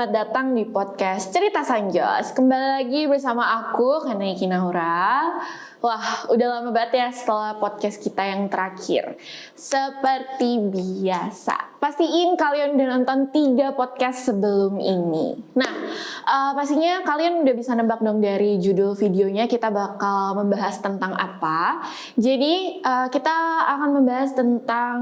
selamat datang di podcast Cerita Sanjos. Kembali lagi bersama aku, Kanai Kinahura. Wah, udah lama banget ya setelah podcast kita yang terakhir. Seperti biasa, pastiin kalian udah nonton 3 podcast sebelum ini. Nah, pastinya kalian udah bisa nebak dong dari judul videonya kita bakal membahas tentang apa. Jadi, kita akan membahas tentang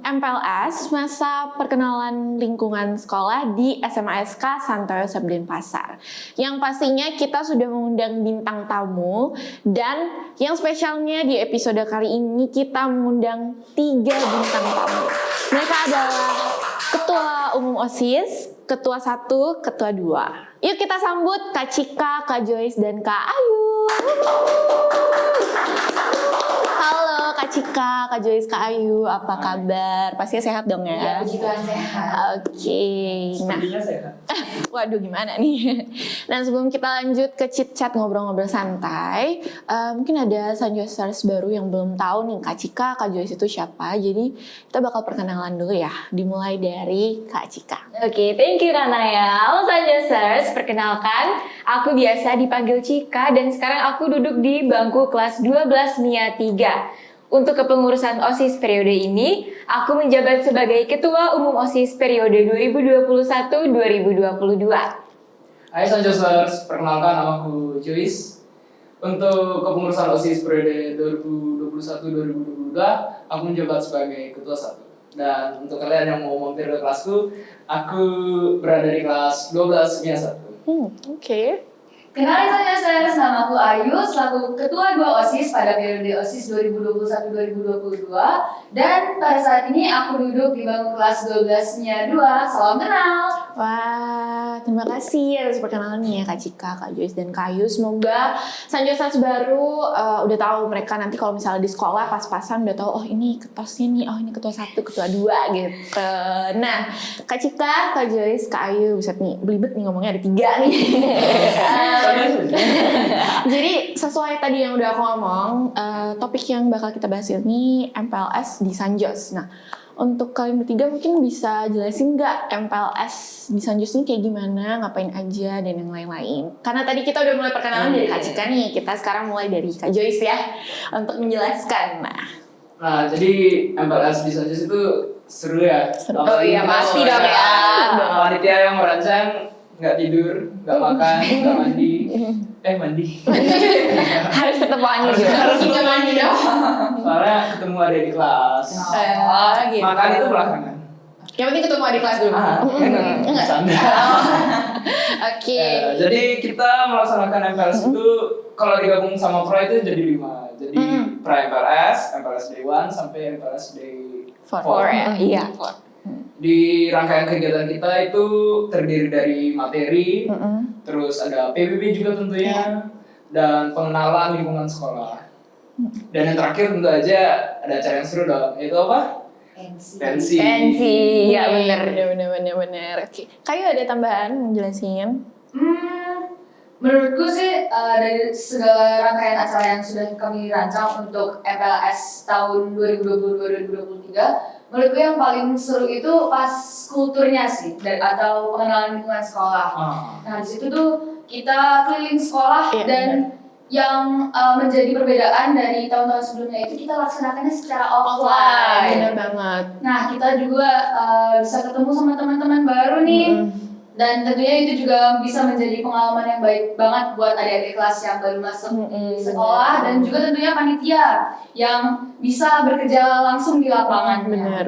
MPLS, masa perkenalan lingkungan sekolah di SMASK Santoyo Sabdenpasar. Yang pastinya kita sudah mengundang bintang tamu, dan yang spesialnya di episode kali ini kita mengundang 3 bintang tamu. Mereka adalah Ketua Umum OSIS, Ketua 1, Ketua 2. Yuk kita sambut Kak Cika, Kak Joyce, dan Kak Ayu. Halo Kak Cika, Kak Joyce, Kak Ayu, apa kabar? Pastinya sehat dong ya? Iya, puji Tuhan sehat. Oke. Nah, sepertinya sehat. waduh gimana nih? Dan sebelum kita lanjut ke chit-chat ngobrol-ngobrol santai, mungkin ada Sanjosers baru yang belum tahu nih Kak Cika, Kak Joyce itu siapa. Jadi kita bakal perkenalan dulu ya, dimulai dari Kak Cika. Oke, thank you Kanaya. Halo Sanjosers, perkenalkan aku biasa dipanggil Cika dan sekarang aku duduk di bangku kelas 12 MIA 3. Untuk kepengurusan OSIS periode ini, aku menjabat sebagai Ketua Umum OSIS periode 2021-2022. Hai Sanjosers, perkenalkan namaku Joyce. Untuk kepengurusan OSIS periode 2021-2022, aku menjabat sebagai Ketua 1. Dan untuk kalian yang mau mampir ke kelasku, aku berada di kelas 12 MIA 1. Oke. Kenalin saya namaku Ayu, selaku Ketua 2 OSIS pada periode OSIS 2021-2022, dan pada saat ini aku duduk di bangku kelas 12 MIA 2. Salam kenal. Wah, terima kasih atas perkenalannya ya Kak Cika, Kak Joyce, dan Kak Ayu. Semoga Sanjosers baru udah tahu mereka nanti kalau misalnya di sekolah pas-pasan udah tahu, oh ini ketosnya nih, oh ini ketua 1, ketua 2 gitu. Nah, Kak Cika, Kak Joyce, Kak Ayu, bisa nih belibet nih ngomongnya ada 3 nih. Jadi sesuai tadi yang udah aku ngomong, topik yang bakal kita bahas ini MPLS di Sanjos. Nah, untuk kalian bertiga mungkin bisa jelasin nggak MPLS di Sanjos ini kayak gimana, ngapain aja, dan yang lain-lain. Karena tadi kita udah mulai perkenalan dari Kak Cika nih, kita sekarang mulai dari Kak Joyce ya, untuk menjelaskan. Nah, jadi MPLS di Sanjos itu seru ya. Seru. Apalagi Oh iya, kita pasti ada dong ya. panitia yang merancang nggak tidur, nggak makan, nggak mandi. Mandi. Harus tetap mandi juga. Harus Kita mandi dong. Soalnya ketemu ada di kelas. Gitu. Makan itu belakangan. Yang penting ketemu adik kelas dulu. Enggak. Bercanda. Oke. Jadi kita melaksanakan MPLS itu kalau digabung sama pra itu jadi 5. Jadi pra MPLS, MPLS Day 1 sampai MPLS Day 4. Ya. Iya. Di rangkaian kegiatan kita itu terdiri dari materi, terus ada PBB juga tentunya, dan pengenalan lingkungan sekolah. Dan yang terakhir tentu aja ada acara yang seru dong, yaitu apa? Pensi. Ya bener. Oke. Kayu ada tambahan menjelasin? Menurutku sih dari segala rangkaian acara yang sudah kami rancang untuk MPLS tahun 2022-2023, menurutku yang paling seru itu pas kulturnya sih, atau pengenalan lingkungan sekolah. Nah di situ tuh kita keliling sekolah dan yang menjadi perbedaan dari tahun-tahun sebelumnya itu kita laksanakannya secara offline. Benar banget. Nah kita juga bisa ketemu sama teman-teman baru nih. Dan tentunya itu juga bisa menjadi pengalaman yang baik banget buat adik-adik kelas yang baru masuk di sekolah, dan juga tentunya panitia yang bisa bekerja langsung di lapangan. Benar.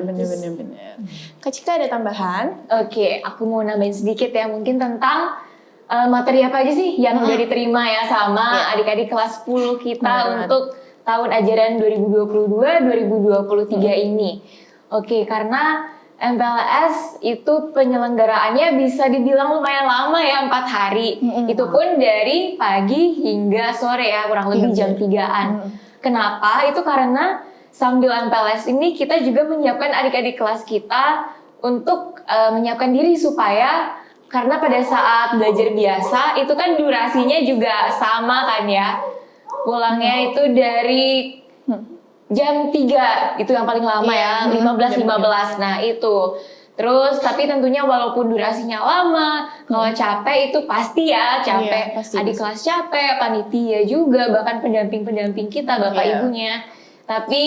Kak Cika ada tambahan? Oke, aku mau nambahin sedikit ya, mungkin tentang materi apa aja sih yang udah diterima ya sama adik-adik kelas 10 kita untuk tahun ajaran 2022-2023 ini. Oke, karena MPLS itu penyelenggaraannya bisa dibilang lumayan lama ya, 4 hari. Itu pun dari pagi hingga sore ya, kurang lebih jam 3-an. Kenapa? Itu karena sambil MPLS ini kita juga menyiapkan adik-adik kelas kita untuk menyiapkan diri supaya, karena pada saat belajar biasa itu kan durasinya juga sama kan ya. Pulangnya itu dari jam 3, itu yang paling lama ya, 15. Nah itu. Terus tapi tentunya walaupun durasinya lama, kalau capek itu pasti ya capek. Iya, pasti. Adik kelas capek, panitia juga, bahkan pendamping-pendamping kita, bapak Iya. ibunya. Tapi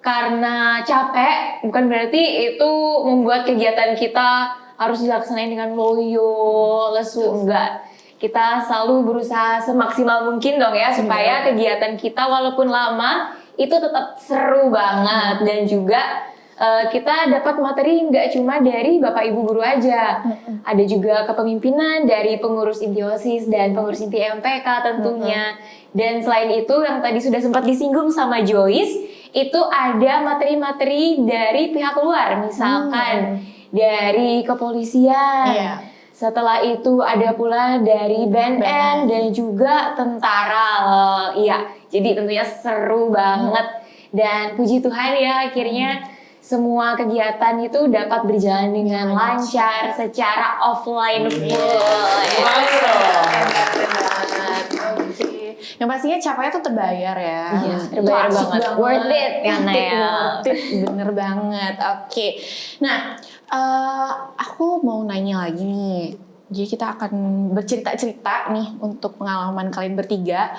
karena capek bukan berarti itu membuat kegiatan kita harus dilaksanain dengan loyo, lesu, enggak. Kita selalu berusaha semaksimal mungkin dong ya supaya kegiatan kita walaupun lama itu tetap seru banget dan juga kita dapat materi nggak cuma dari Bapak Ibu guru aja, ada juga kepemimpinan dari pengurus inti OSIS dan pengurus inti MPK tentunya. Dan selain itu yang tadi sudah sempat disinggung sama Joyce, itu ada materi-materi dari pihak luar, misalkan dari kepolisian. Iya. Setelah itu ada pula dari BNN dan juga tentara. Iya, jadi tentunya seru banget. Dan puji Tuhan ya akhirnya semua kegiatan itu dapat berjalan dengan lancar secara offline full. Oke. Yang pastinya capeknya tuh terbayar ya. Iya, terbayar Asik banget. Worth it, Yana ya. Worth it, bener banget. Oke. Nah, aku mau nanya lagi nih. Jadi kita akan bercerita-cerita nih untuk pengalaman kalian bertiga.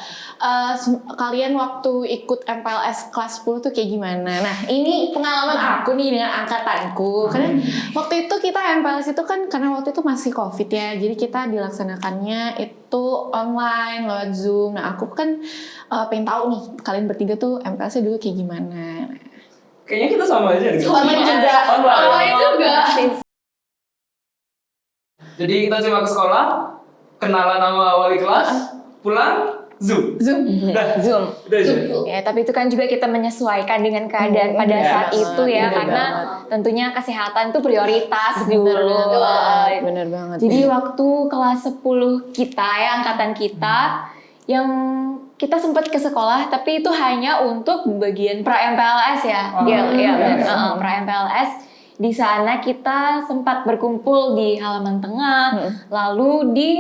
Kalian waktu ikut MPLS kelas 10 tuh kayak gimana? Nah ini pengalaman aku nih dengan angkatanku. Karena waktu itu kita MPLS itu kan karena waktu itu masih COVID ya. Jadi kita dilaksanakannya itu online lewat Zoom. Nah aku kan pengen tahu nih kalian bertiga tuh MPLS-nya dulu kayak gimana. Kayaknya kita sama aja. Sama juga. Online juga. Jadi kita cuma ke sekolah, kenalan sama wali kelas, pulang, Zoom. Zoom. Zoom. Udah aja. Ya, tapi itu kan juga kita menyesuaikan dengan keadaan pada Iya, saat itu ya, bener karena tentunya kesehatan itu prioritas dulu. Bener banget. Jadi waktu kelas 10 kita ya, angkatan kita, yang kita sempat ke sekolah, tapi itu hanya untuk bagian pra-MPLS ya. Iya, pra-MPLS. Di sana kita sempat berkumpul di halaman tengah, lalu di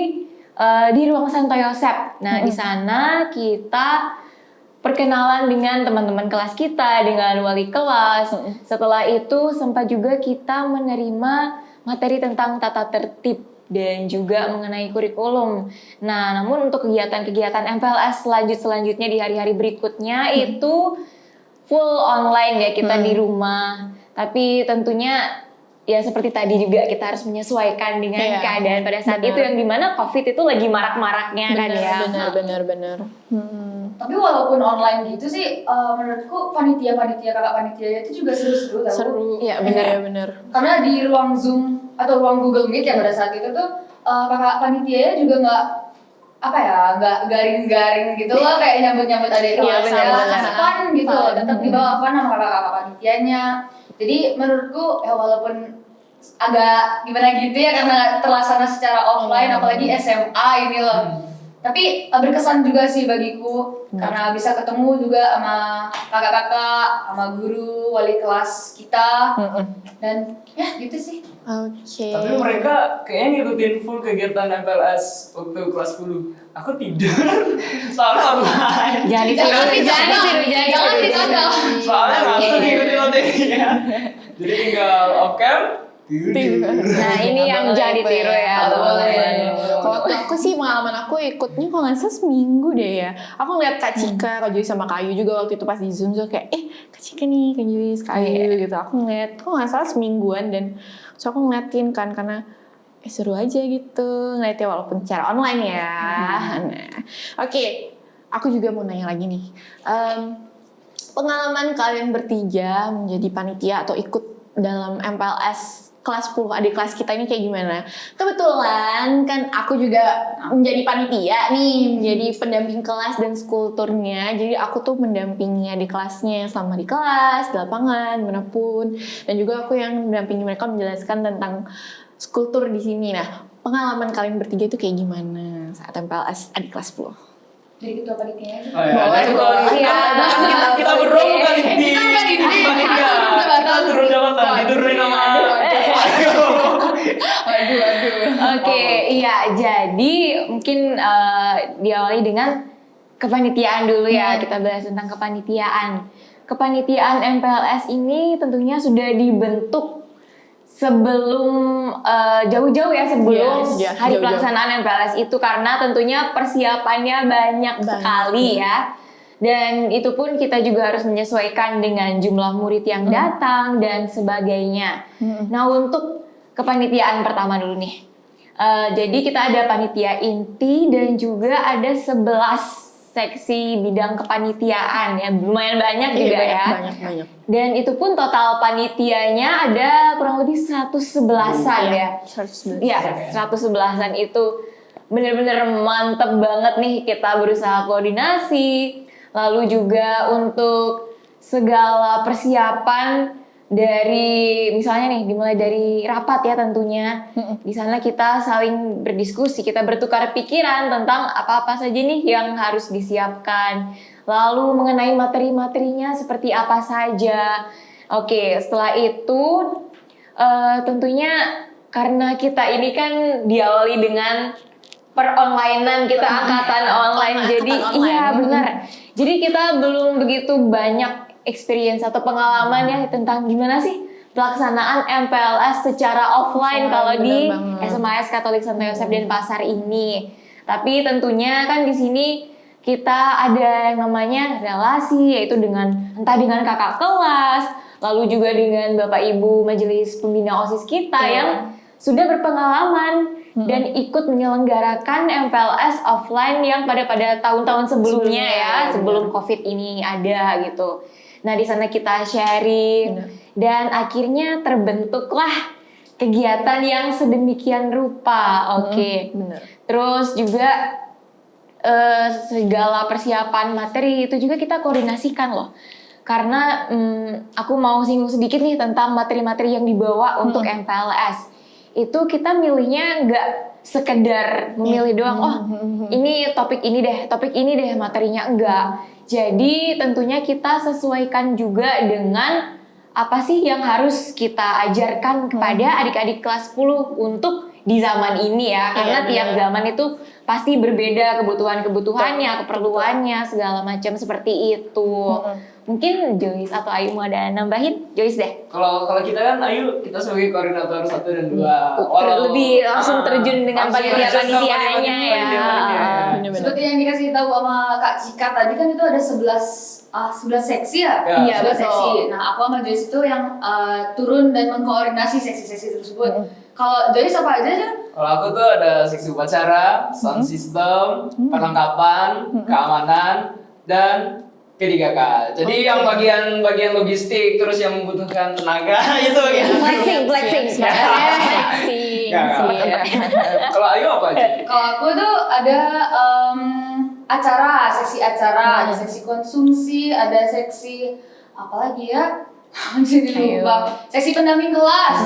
ruang Santo Yosep. Nah, di sana kita perkenalan dengan teman-teman kelas kita, dengan wali kelas. Setelah itu sempat juga kita menerima materi tentang tata tertib dan juga mengenai kurikulum. Nah, namun untuk kegiatan-kegiatan MPLS selanjutnya di hari-hari berikutnya itu full online ya, kita di rumah. Tapi tentunya ya seperti tadi juga kita harus menyesuaikan dengan keadaan pada saat itu yang dimana COVID itu lagi marak-maraknya kan ya. Bener. Tapi walaupun online gitu sih, menurutku panitia-panitia kakak panitia itu juga seru-seru tau. Seru. Iya, bener. Karena di ruang Zoom atau ruang Google Meet ya pada saat itu tuh kakak panitianya juga nggak garing-garing gitu loh, kayak nyambut-nyambut adik kelas ya, fun gitu loh, tetap dibawa fun sama kakak-kakak panitianya. Jadi menurutku ya walaupun agak gimana gitu ya karena terlaksana secara offline, apalagi SMA ini loh. Tapi berkesan juga sih bagiku karena bisa ketemu juga sama kakak-kakak, sama guru, wali kelas kita, dan ya gitu sih. Oke. Tapi mereka kayaknya ngikutin full kegiatan MPLS waktu kelas 10. Aku tidur. Soalnya online. Jangan ditonton. Soalnya nggak ngikutin materinya. Jadi tinggal off cam, tidur. Nah, ini yang jangan ditiru ya, teman-teman. Kalau waktu aku sih pengalaman aku ikutnya kalau nggak salah seminggu deh ya. Aku ngeliat Kak Cika, Kak Joyce sama Kak Ayu juga waktu itu pas di Zoom, so kayak Kak Cika nih, Kak Joyce, Kak Ayu gitu. Aku ngeliat, kok nggak salah semingguan, dan so aku ngeliatin kan karena seru aja gitu ngeliatnya walaupun secara online ya. Nah, oke, aku juga mau nanya lagi nih. Pengalaman kalian bertiga menjadi panitia atau ikut dalam MPLS kelas 10 adik kelas kita ini kayak gimana? Kebetulan kan aku juga menjadi panitia nih, menjadi pendamping kelas dan skulturnya. Jadi aku tuh mendampingi adik kelasnya selama di kelas, di lapangan, manapun. Dan juga aku yang mendampingi mereka menjelaskan tentang skultur di sini. Nah, pengalaman kalian bertiga itu kayak gimana saat MPLS adik kelas 10? Dari ketua panitia aja. Oh ya, kita berdua bukan di panitia. Kita turun jabatan, diturunin sama Oke, iya. Jadi mungkin diawali dengan kepanitiaan dulu ya. Kita bahas tentang kepanitiaan. Kepanitiaan MPLS ini tentunya sudah dibentuk sebelum jauh-jauh ya sebelum Yes, hari jauh-jauh. pelaksanaan MPLS itu, karena tentunya persiapannya banyak sekali ya. Dan itu pun kita juga harus menyesuaikan dengan jumlah murid yang datang dan sebagainya. Nah, untuk kepanitiaan pertama dulu nih. Jadi kita ada panitia inti dan juga ada 11 seksi bidang kepanitiaan ya, lumayan banyak juga ya. Banyak. Dan itu pun total panitianya ada kurang lebih 111-an ya. 111. Iya, 111-an itu bener-bener mantep banget nih, kita berusaha koordinasi, lalu juga untuk segala persiapan dari misalnya nih dimulai dari rapat ya tentunya. Di sana kita saling berdiskusi, kita bertukar pikiran tentang apa-apa saja nih yang harus disiapkan. Lalu mengenai materi-materinya seperti apa saja. Oke, setelah itu tentunya karena kita ini kan diawali dengan per-onlinean, kita angkatan online. Jadi online. iya benar. Jadi kita belum begitu banyak experience atau pengalaman ya tentang gimana sih pelaksanaan MPLS secara offline kalau di SMAS Katolik Santo Yosef Denpasar ini. Tapi tentunya kan di sini kita ada yang namanya relasi, yaitu dengan entah dengan kakak kelas, lalu juga dengan Bapak Ibu Majelis Pembina OSIS kita yang sudah berpengalaman dan ikut menyelenggarakan MPLS offline yang pada tahun-tahun sebelumnya ya, sebelum COVID ini ada gitu. Nah, di sana kita sharing dan akhirnya terbentuklah kegiatan yang sedemikian rupa. Oke. Terus juga segala persiapan materi itu juga kita koordinasikan loh. Karena aku mau singgung sedikit nih tentang materi-materi yang dibawa untuk MPLS. Itu kita milihnya nggak sekedar memilih doang, ini topik ini deh materinya, enggak. Jadi tentunya kita sesuaikan juga dengan apa sih yang harus kita ajarkan kepada adik-adik kelas 10 untuk di zaman ini ya. Karena tiap zaman itu pasti berbeda kebutuhannya, keperluannya, segala macam seperti itu. Mungkin Joyce atau Ayu mau ada nambahin? Joyce deh. Kalau kita kan Ayu, kita sebagai koordinator 1 dan 2. Lebih langsung terjun dengan panitia-panitianya ya. Seperti yang dikasih tahu sama Kak Cika tadi kan itu ada 11 seksi ya? Iya, 11 betul. seksi. Nah, aku sama Joyce itu yang turun dan mengkoordinasi seksi-seksi tersebut. Kalau Joyce apa aja? Kalau aku tuh ada seksi upacara, sound system, perlengkapan, keamanan, dan P3K. Jadi yang bagian logistik terus yang membutuhkan tenaga itu bagian Flexing. Kalau Ayu apa aja? Kalau aku tuh ada seksi acara, ada seksi konsumsi, ada seksi apa lagi ya? Jadi lupa. Seksi pendamping kelas,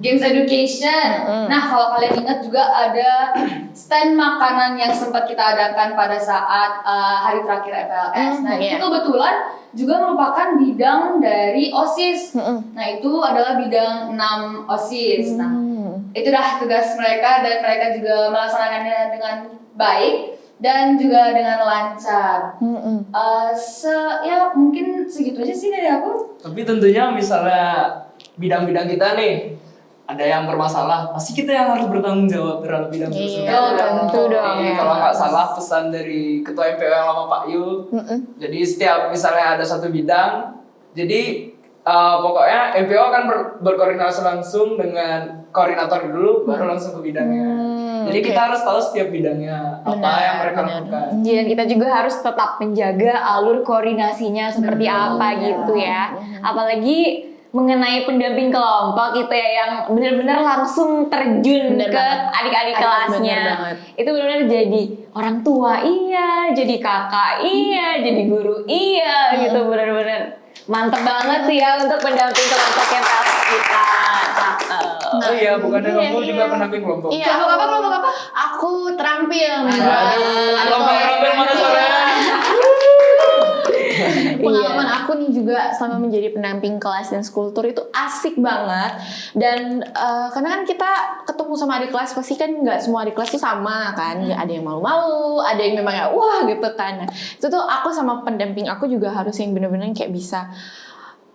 games education. Nah, kalau kalian ingat juga ada stand makanan yang sempat kita adakan pada saat hari terakhir MPLS. Nah, itu kebetulan juga merupakan bidang dari OSIS. Nah, itu adalah bidang 6 OSIS. Nah, itu dah tugas mereka dan mereka juga melaksanakannya dengan baik dan juga dengan lancar. Ya mungkin segitu aja sih dari aku. Tapi tentunya misalnya bidang-bidang kita nih ada yang bermasalah, pasti kita yang harus bertanggung jawab terhadap bidang tersebut. Tentu dong. Kalau nggak salah pesan dari ketua MPO yang lama Pak Yu, jadi setiap misalnya ada satu bidang, jadi pokoknya MPO akan berkoordinasi langsung dengan koordinator dulu, baru langsung ke bidangnya. Jadi kita harus tahu setiap bidangnya apa yang mereka lakukan. Dan kita juga harus tetap menjaga alur koordinasinya seperti apa gitu ya. Apalagi mengenai pendamping kelompok gitu ya, yang benar-benar langsung terjun ke adik-adik kelasnya. Itu benar-benar jadi orang tua iya, jadi kakak iya, jadi guru iya gitu, benar-benar mantep banget sih ya untuk pendamping kelompok yang kita. Oh iya, bukan kamu juga pendamping kelompok. Iya, kelompok apa? Aku terampil. Kelompok mana suaranya? Pengalaman aku nih juga selama menjadi pendamping kelas dan skulptur itu asik banget. Dan karena kan kita ketemu sama adik kelas, pasti kan nggak semua adik kelas tuh sama kan. Ada yang malu-malu, ada yang memang wah gitu kan. Nah, itu tuh aku sama pendamping aku juga harus yang bener-bener kayak bisa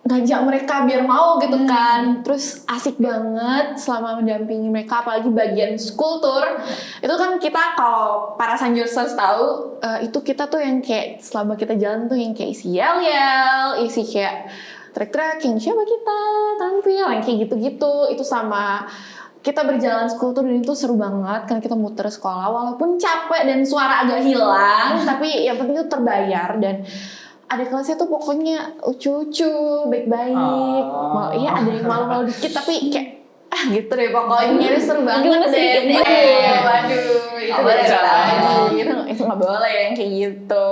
ngajak mereka biar mau gitu kan. Terus asik banget selama mendampingi mereka, apalagi bagian school tour. Itu kan kita kalau para Sanjosers tahu, itu kita tuh yang kayak selama kita jalan tuh yang kayak isi yel-yel, isi kayak track-tracking, siapa kita tampil, yang kayak gitu-gitu. Itu sama kita berjalan school tour dan itu seru banget kan, kita muter sekolah walaupun capek dan suara agak hilang, tapi yang penting itu terbayar. Dan ada kelasnya tuh pokoknya lucu-lucu, baik-baik. Iya ada yang malu-malu dikit tapi kayak gitu deh pokoknya. Itu seru banget deh. Waduh, itu itu nggak boleh yang kayak gitu.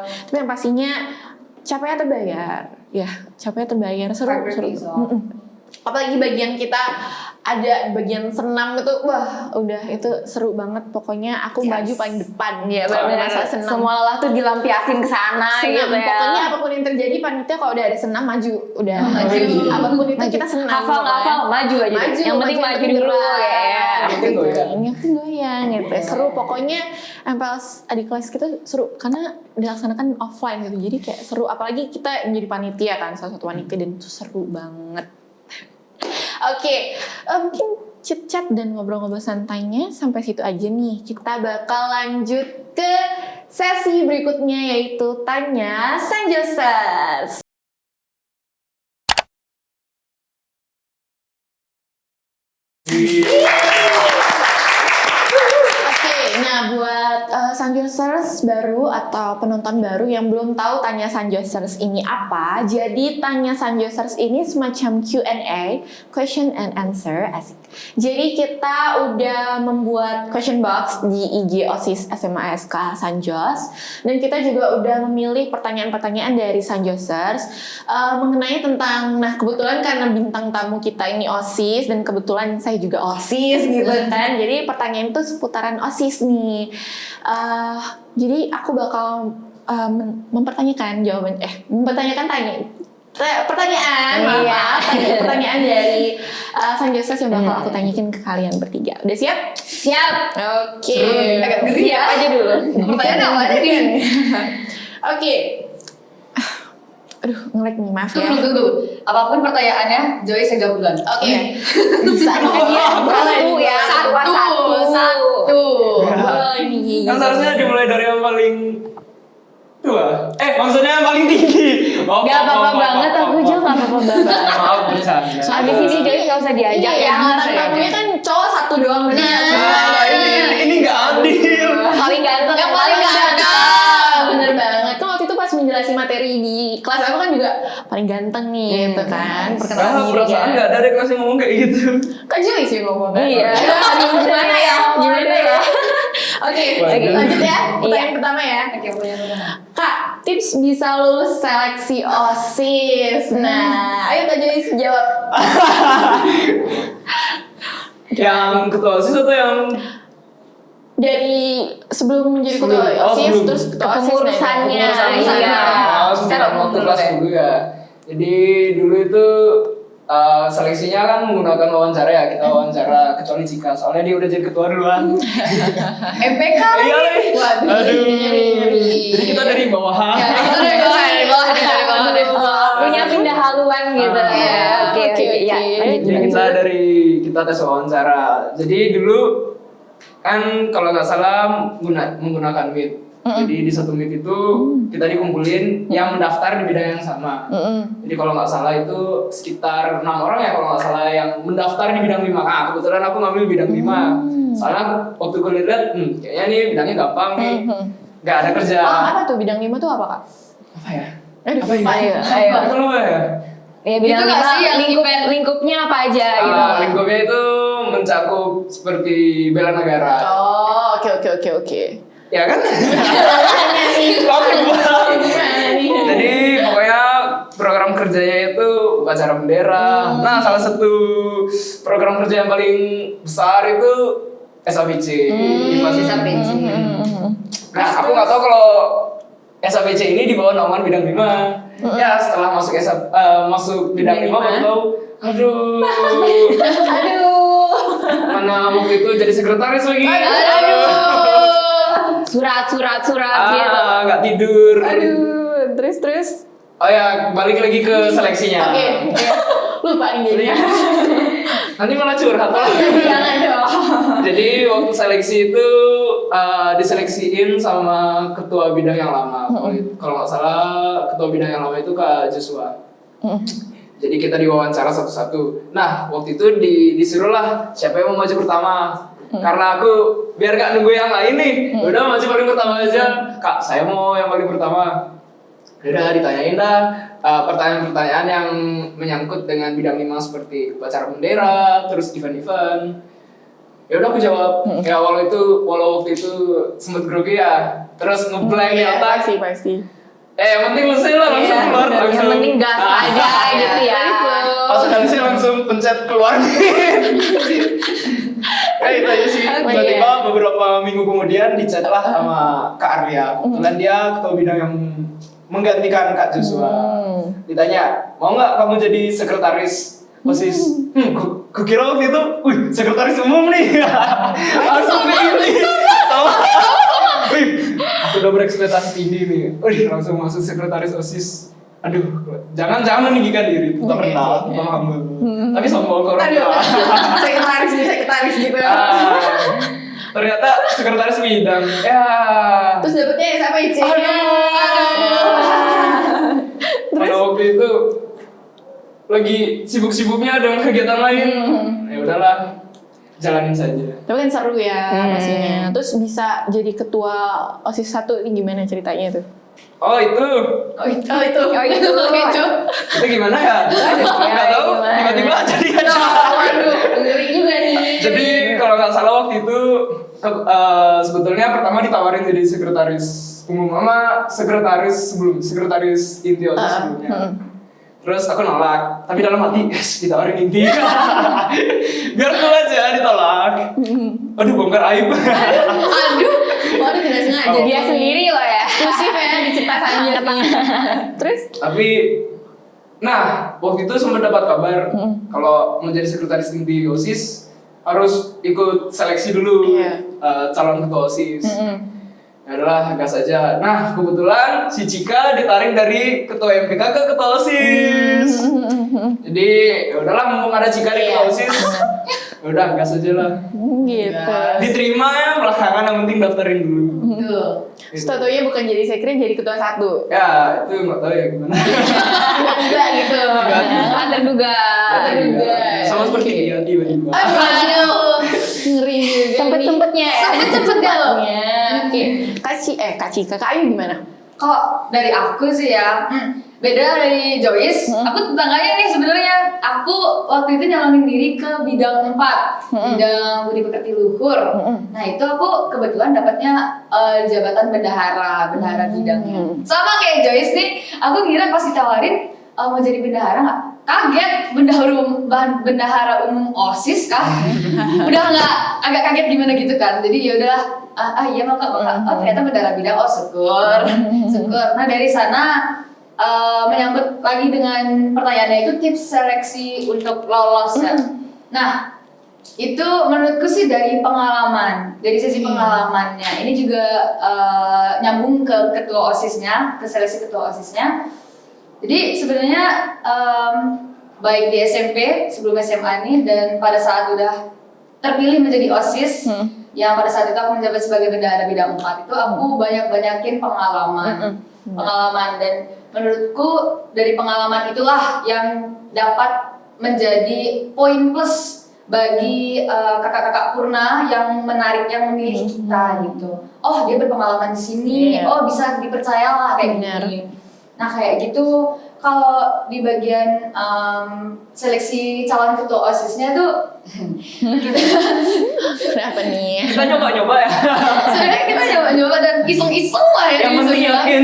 Tapi yang pastinya capeknya terbayar. Ya, capeknya terbayar, seru. Apalagi bagian kita ada bagian senam itu, wah udah itu seru banget. Pokoknya aku maju paling depan ya, masa senam. Semua lelah tuh dilampiasin ke sana gitu ya. Pokoknya apapun yang terjadi panitia kalau udah ada senam maju, udah maju. Apapun itu kita senam. Hafal maju aja. Yang penting maju dulu ya. Yang penting goyang gitu. Seru pokoknya. MPLS adik kelas kita seru karena dilaksanakan offline gitu. Jadi kayak seru, apalagi kita menjadi panitia kan, salah satu panitia, dan itu seru banget. Oke, mungkin chit-chat dan ngobrol-ngobrol santainya sampai situ aja nih. Kita bakal lanjut ke sesi berikutnya, yaitu Tanya Sanjosers. Nah, buat Sanjosers baru atau penonton baru yang belum tahu Tanya Sanjosers ini apa, jadi Tanya Sanjosers ini semacam Q&A, question and answer, asik. Jadi kita udah membuat question box di IG OSIS SMA SK Sanjos, dan kita juga udah memilih pertanyaan-pertanyaan dari Sanjosers mengenai tentang, nah kebetulan karena bintang tamu kita ini OSIS dan kebetulan saya juga OSIS gitu kan, jadi pertanyaan itu seputaran OSIS nih. Jadi aku bakal mempertanyakan pertanyaan dari Sanjosers yang bakal aku tanyakin ke kalian bertiga. Udah siap? Siap. Oke. Siap aja dulu. Pertanyaan apa aja nih? Oke. Aduh, nge-lag nih, maaf ya. Tunggu. Apapun pertanyaannya, Joyce yang jawab duluan. Oke. Bisa Satu ya. Satu. Kan seharusnya dimulai dari yang paling tua. Maksudnya yang paling tinggi. Gak apa-apa banget, aku juga gak apa-apa banget. Maaf bercanda. Abis ini Joyce gak usah diajak ya. Tamunya kan cowok satu doang. Ini nggak adil. Paling ganteng. Yang paling ganteng. Bener banget. Kan waktu itu pas menjelaskan materi di kelas aku kan juga paling ganteng nih, gitu kan. Perkenalan diri Perasaan nggak ada kelas yang ngomong kayak gitu. Kak Joy sih ngomong kan? Iya. Gimana ya? Oke, lanjut ya. Pertanyaan pertama ya. Oke, punya pertanyaan. Kak, tips bisa lulus seleksi OSIS. Nah, ayo Kak Joy jawab. Yang ketua OSIS atau yang Dari sebelum menjadi ketua OSIS, terus ketua OSIS kepengurusannya. Iya. Secara waktu kelas dulu ya. Jadi dulu itu seleksinya kan menggunakan wawancara ya, kita wawancara kecuali jika soalnya dia udah jadi ketua duluan. MPK lagi. Iya nih. Waduh. Jadi kita dari bawahan. Dari bawah. Punya pindah haluan gitu. Oke. Jadi kita tes wawancara. Jadi dulu kan kalau nggak salah menggunakan Meet. Jadi di satu Meet itu kita dikumpulin yang mendaftar di bidang yang sama. Jadi kalau nggak salah itu sekitar 6 orang ya kalau nggak salah yang mendaftar di bidang 5. Kebetulan aku ngambil bidang 5. Soalnya waktu gue lihat, kayaknya nih bidangnya gampang nih, nggak ada kerja. Apa tuh bidang 5 tuh apa Kak? Apa ya? Ayo. Apa ya? Ya bidang Itu nggak sih yang lingkupnya apa aja gitu. Lingkupnya itu mencakup seperti bela negara. Oh, oke. Ya kan? Jadi pokoknya program kerjanya itu upacara bendera. Nah, salah satu program kerja yang paling besar itu SABC. Nah, aku nggak tahu kalau SABC ini di bawah naungan bidang 5. Ya, setelah masuk bidang 5 baru tahu, aduh. Mana waktu itu jadi sekretaris lagi. Surat gitu. Nggak tidur. Aduh, terus. Oh ya, balik lagi ke seleksinya. Oke, lupa nih jadinya. Nanti malah curhat. Jangan dong. Jadi waktu seleksi itu diseleksiin sama ketua bidang yang lama. Kalau nggak salah ketua bidang yang lama itu Kak Joshua. Jadi kita diwawancara satu-satu. Nah waktu itu disuruh lah siapa yang mau maju pertama. Karena aku biar gak nunggu yang lain nih, udah maju paling pertama aja. Kak, saya mau yang paling pertama. Udah ditanyain dah pertanyaan-pertanyaan yang menyangkut dengan bidang 5 seperti upacara bendera, terus event-event. Ya udah aku jawab. Ya walau waktu itu sempat grogi ya, terus ngeblank di otak. Pasti. Yang penting selesai lah langsung keluar. Yang penting gas aja gitu ya. Pas selesai langsung pencet keluar. Kayak itu aja sih. Tiba-tiba beberapa minggu kemudian dicat lah sama Kak Arlia. Kebetulan dia ketua bidang yang menggantikan Kak Joshua. Ditanya, mau nggak kamu jadi sekretaris OSIS? Kukira waktu itu, sekretaris umum nih. Langsung pilih. Aku udah berekspektasi tinggi nih. Langsung masuk sekretaris OSIS. Aduh, jangan meninggikan diri, tetap rendah, tetap humble. Tapi sombong kalau Sekretaris gitu. Ternyata sekretaris bidang. Ya. Terus dapetnya siapa IC? Karena waktu itu lagi sibuk-sibuknya dengan kegiatan lain. Ya udahlah, jalanin saja. Tapi kan seru ya pastinya. Terus bisa jadi ketua OSIS 1 ini gimana ceritanya tuh? Oh itu Itu gimana ya? Nggak tahu, tiba-tiba jadi aja. Waduh, ngeri juga nih. Jadi kalau nggak salah waktu itu sebetulnya pertama ditawarin jadi sekretaris umum sama sekretaris inti OSIS sebelumnya. Terus aku nolak, tapi dalam hati ditawarin inti. Biar cool aja ditolak. Aduh bongkar aib. Waduh tidak sengaja. Dia sendiri loh ya. Eksklusif ya di Cerita Sanjaya. Terus? Tapi, nah waktu itu sempat dapat kabar kalau mau jadi sekretaris inti OSIS harus ikut seleksi dulu calon ketua OSIS. Ya adalah gas saja. Nah kebetulan si Cika ditarik dari ketua MPK ke ketua OSIS. Jadi ya udahlah mumpung ada Cika di ketua OSIS. Ya udah gas aja lah. Gitu. Diterima ya belakangan yang penting daftarin dulu. Statunya bukan jadi sekre, jadi ketua 1. Ya itu nggak tahu ya gimana. Enggak gitu. Kan terduga. Sama seperti dia tiba-tiba. Aduh, ngeri juga. Sempet-sempetnya ya. Sempet-sempetnya loh. Oke. Kak Cika, Kak Ayu gimana? Kok dari aku sih ya, beda dari Joyce. Aku tetangganya nih sebenarnya. Aku waktu itu nyalonin diri ke bidang 4, bidang budi pekerti luhur. Nah itu aku kebetulan dapatnya jabatan bendahara bidangnya. Sama kayak Joyce nih, aku kira pas ditawarin mau jadi bendahara nggak? Kaget, bendahara umum OSIS kah? Udah nggak, agak kaget gimana gitu kan. Jadi ya udahlah, iya maka oh ternyata bendahara bidang, oh syukur. Nah dari sana menyangkut lagi dengan pertanyaannya itu tips seleksi untuk lolos ya. Nah itu menurutku sih dari pengalaman, dari sisi pengalamannya. Ini juga nyambung ke ketua OSISnya, ke seleksi ketua OSISnya. Jadi sebenarnya baik di SMP sebelum SMA ini dan pada saat udah terpilih menjadi OSIS yang pada saat itu aku menjabat sebagai bendahara bidang 4 itu aku banyakin pengalaman dan menurutku dari pengalaman itulah yang dapat menjadi poin plus bagi kakak-kakak Purna yang menarik, yang memilih kita gitu. Oh dia berpengalaman di sini, oh bisa dipercaya lah kayak gini. Nah kayak gitu, kalau di bagian seleksi calon ketua OSISnya tuh Kenapa nih? Kita nyoba-nyoba ya. sebenarnya kita nyoba-nyoba dan iseng-iseng lah ya. Yang penting yakin.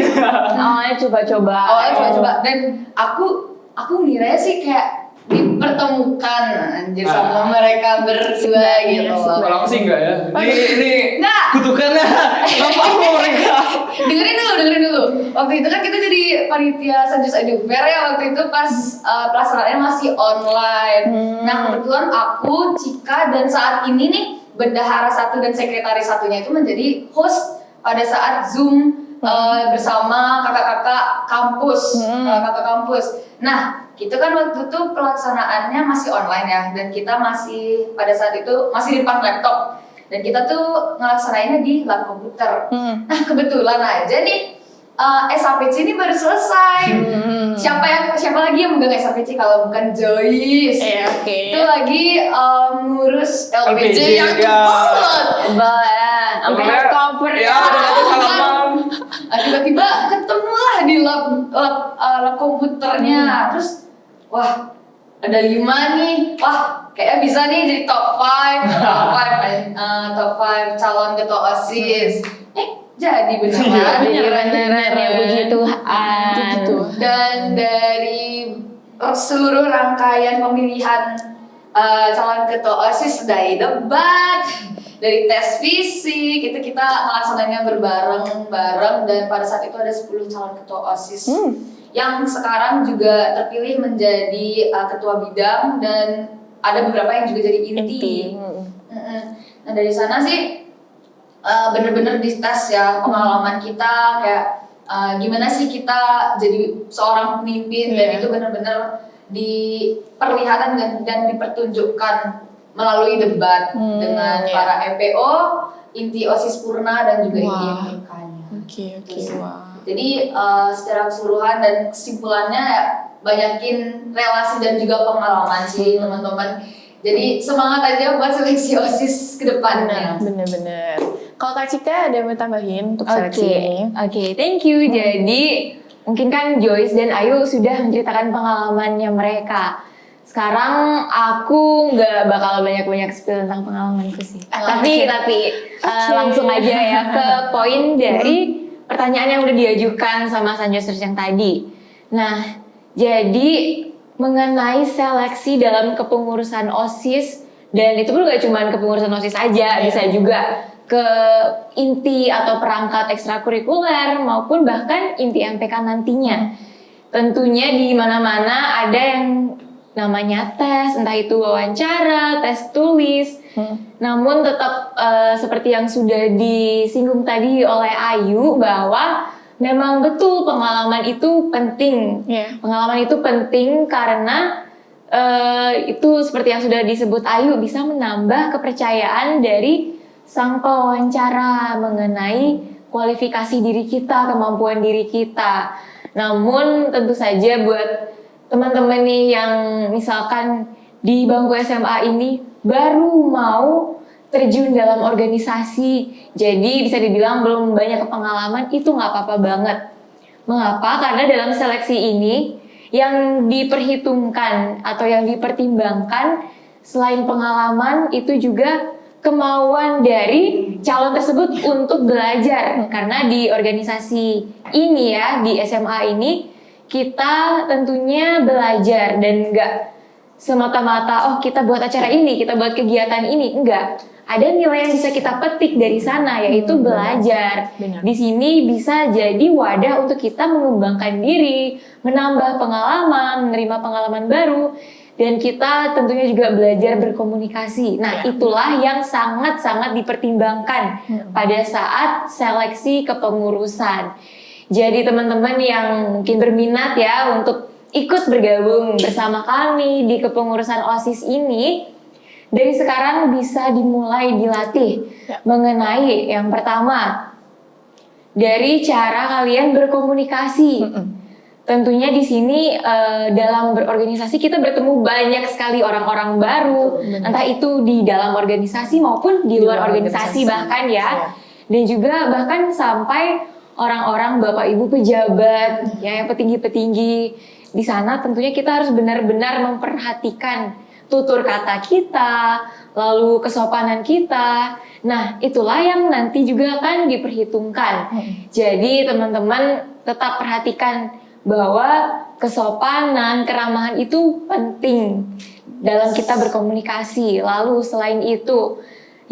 Awalnya coba-coba. Dan aku ngira sih kayak dipertemukan anjir sama mereka berdua gitu loh. Kalau aku sih enggak ya. Ini Nggak. kutukannya. Apa mereka? dengerin dulu. Waktu itu kan kita jadi panitia Sanjus Edu Fair ya, waktu itu pas pelaksanaannya masih online. Nah kebetulan aku, Cika, dan saat ini nih bendahara 1 dan sekretaris 1-nya itu menjadi host pada saat Zoom bersama kakak-kakak kampus, kakak kampus. Nah, itu kan waktu itu pelaksanaannya masih online ya, dan kita masih pada saat itu masih di depan laptop, dan kita tuh ngelaksanainnya di lab komputer. Nah, kebetulan aja nih SAPC ini baru selesai. Siapa lagi yang megang SAPC kalau bukan Joyce? Itu lagi ngurus LPJ yang Tebal ya, sampai hard cover ya. Tiba-tiba ketemu lah di lab komputernya. Terus, wah, ada 5 nih. Wah, kayaknya bisa nih jadi top 5 calon ketua OSIS. Jadi beneran. beneran ya, puji Tuhan. Dan dari seluruh rangkaian pemilihan calon ketua OSIS, dari debat, dari tes fisik, itu kita melaksanakannya berbareng-bareng, dan pada saat itu ada 10 calon ketua OSIS yang sekarang juga terpilih menjadi ketua bidang, dan ada beberapa yang juga jadi inti. Nah, dari sana sih bener-bener dites ya pengalaman kita, kayak gimana sih kita jadi seorang pemimpin, dan itu bener-bener diperlihatkan dan dipertunjukkan melalui debat dengan para EPO, inti OSIS Purna, dan juga inti MPK-nya. Jadi secara keseluruhan dan kesimpulannya ya, banyakin relasi dan juga pengalaman sih teman-teman. Jadi semangat aja buat seleksi OSIS ke depannya. Bener-bener. Kalau Kak Cika ada yang mau tambahin untuk seleksi ini? Oke, thank you. Jadi mungkin kan Joyce dan Ayu sudah menceritakan pengalamannya mereka. Sekarang aku nggak bakal banyak-banyak spill tentang pengalamanku sih. Tapi langsung aja ya ke poin dari pertanyaan yang udah diajukan sama Sanjosers yang tadi. Nah, jadi mengenai seleksi dalam kepengurusan OSIS, dan itu pun gak cuma kepengurusan OSIS aja, bisa juga ke inti atau perangkat ekstrakurikuler maupun bahkan inti MPK nantinya. Tentunya di mana-mana ada yang namanya tes, entah itu wawancara, tes tulis. Namun tetap seperti yang sudah disinggung tadi oleh Ayu, bahwa memang betul pengalaman itu penting. Pengalaman itu penting karena itu seperti yang sudah disebut Ayu, bisa menambah kepercayaan dari sang pewawancara mengenai kualifikasi diri kita, kemampuan diri kita. Namun tentu saja buat teman-teman nih yang misalkan di bangku SMA ini baru mau terjun dalam organisasi, jadi bisa dibilang belum banyak pengalaman, itu nggak apa-apa banget. Mengapa? Karena dalam seleksi ini yang diperhitungkan atau yang dipertimbangkan selain pengalaman itu juga kemauan dari calon tersebut untuk belajar. Karena di organisasi ini ya, di SMA ini kita tentunya belajar, dan nggak semata-mata kita buat acara ini, kita buat kegiatan ini, enggak. Ada nilai yang bisa kita petik dari sana, yaitu belajar. Di sini bisa jadi wadah untuk kita mengembangkan diri, menambah pengalaman, menerima pengalaman baru, dan kita tentunya juga belajar berkomunikasi. Nah, itulah yang sangat-sangat dipertimbangkan pada saat seleksi kepengurusan. Jadi teman-teman yang mungkin berminat ya untuk ikut bergabung bersama kami di kepengurusan OSIS ini, dari sekarang bisa dimulai dilatih mengenai yang pertama, dari cara kalian berkomunikasi. Tentunya di sini dalam berorganisasi kita bertemu banyak sekali orang-orang baru, entah itu di dalam organisasi maupun di luar organisasi bahkan ya. Dan juga bahkan sampai orang-orang Bapak Ibu pejabat ya, yang petinggi-petinggi di sana. Tentunya kita harus benar-benar memperhatikan tutur kata kita, lalu kesopanan kita. Nah, itulah yang nanti juga akan diperhitungkan. Jadi teman-teman tetap perhatikan bahwa kesopanan, keramahan itu penting dalam kita berkomunikasi. Lalu selain itu,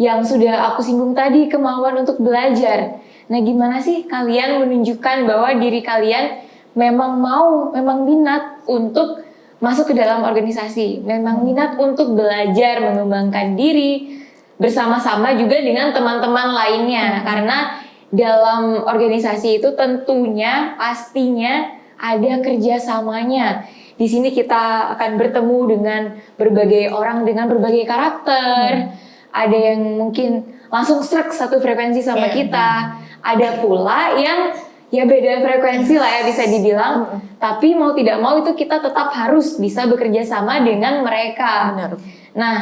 yang sudah aku singgung tadi, kemauan untuk belajar. Nah, gimana sih kalian menunjukkan bahwa diri kalian memang mau, memang minat untuk masuk ke dalam organisasi, memang minat untuk belajar, mengembangkan diri bersama-sama juga dengan teman-teman lainnya. Karena dalam organisasi itu tentunya pastinya ada kerjasamanya. Di sini kita akan bertemu dengan berbagai orang dengan berbagai karakter. Ada yang mungkin langsung srek satu frekuensi sama kita. Ada pula yang ya beda frekuensi lah ya bisa dibilang. Tapi mau tidak mau itu kita tetap harus bisa bekerja sama dengan mereka. Benar. Nah,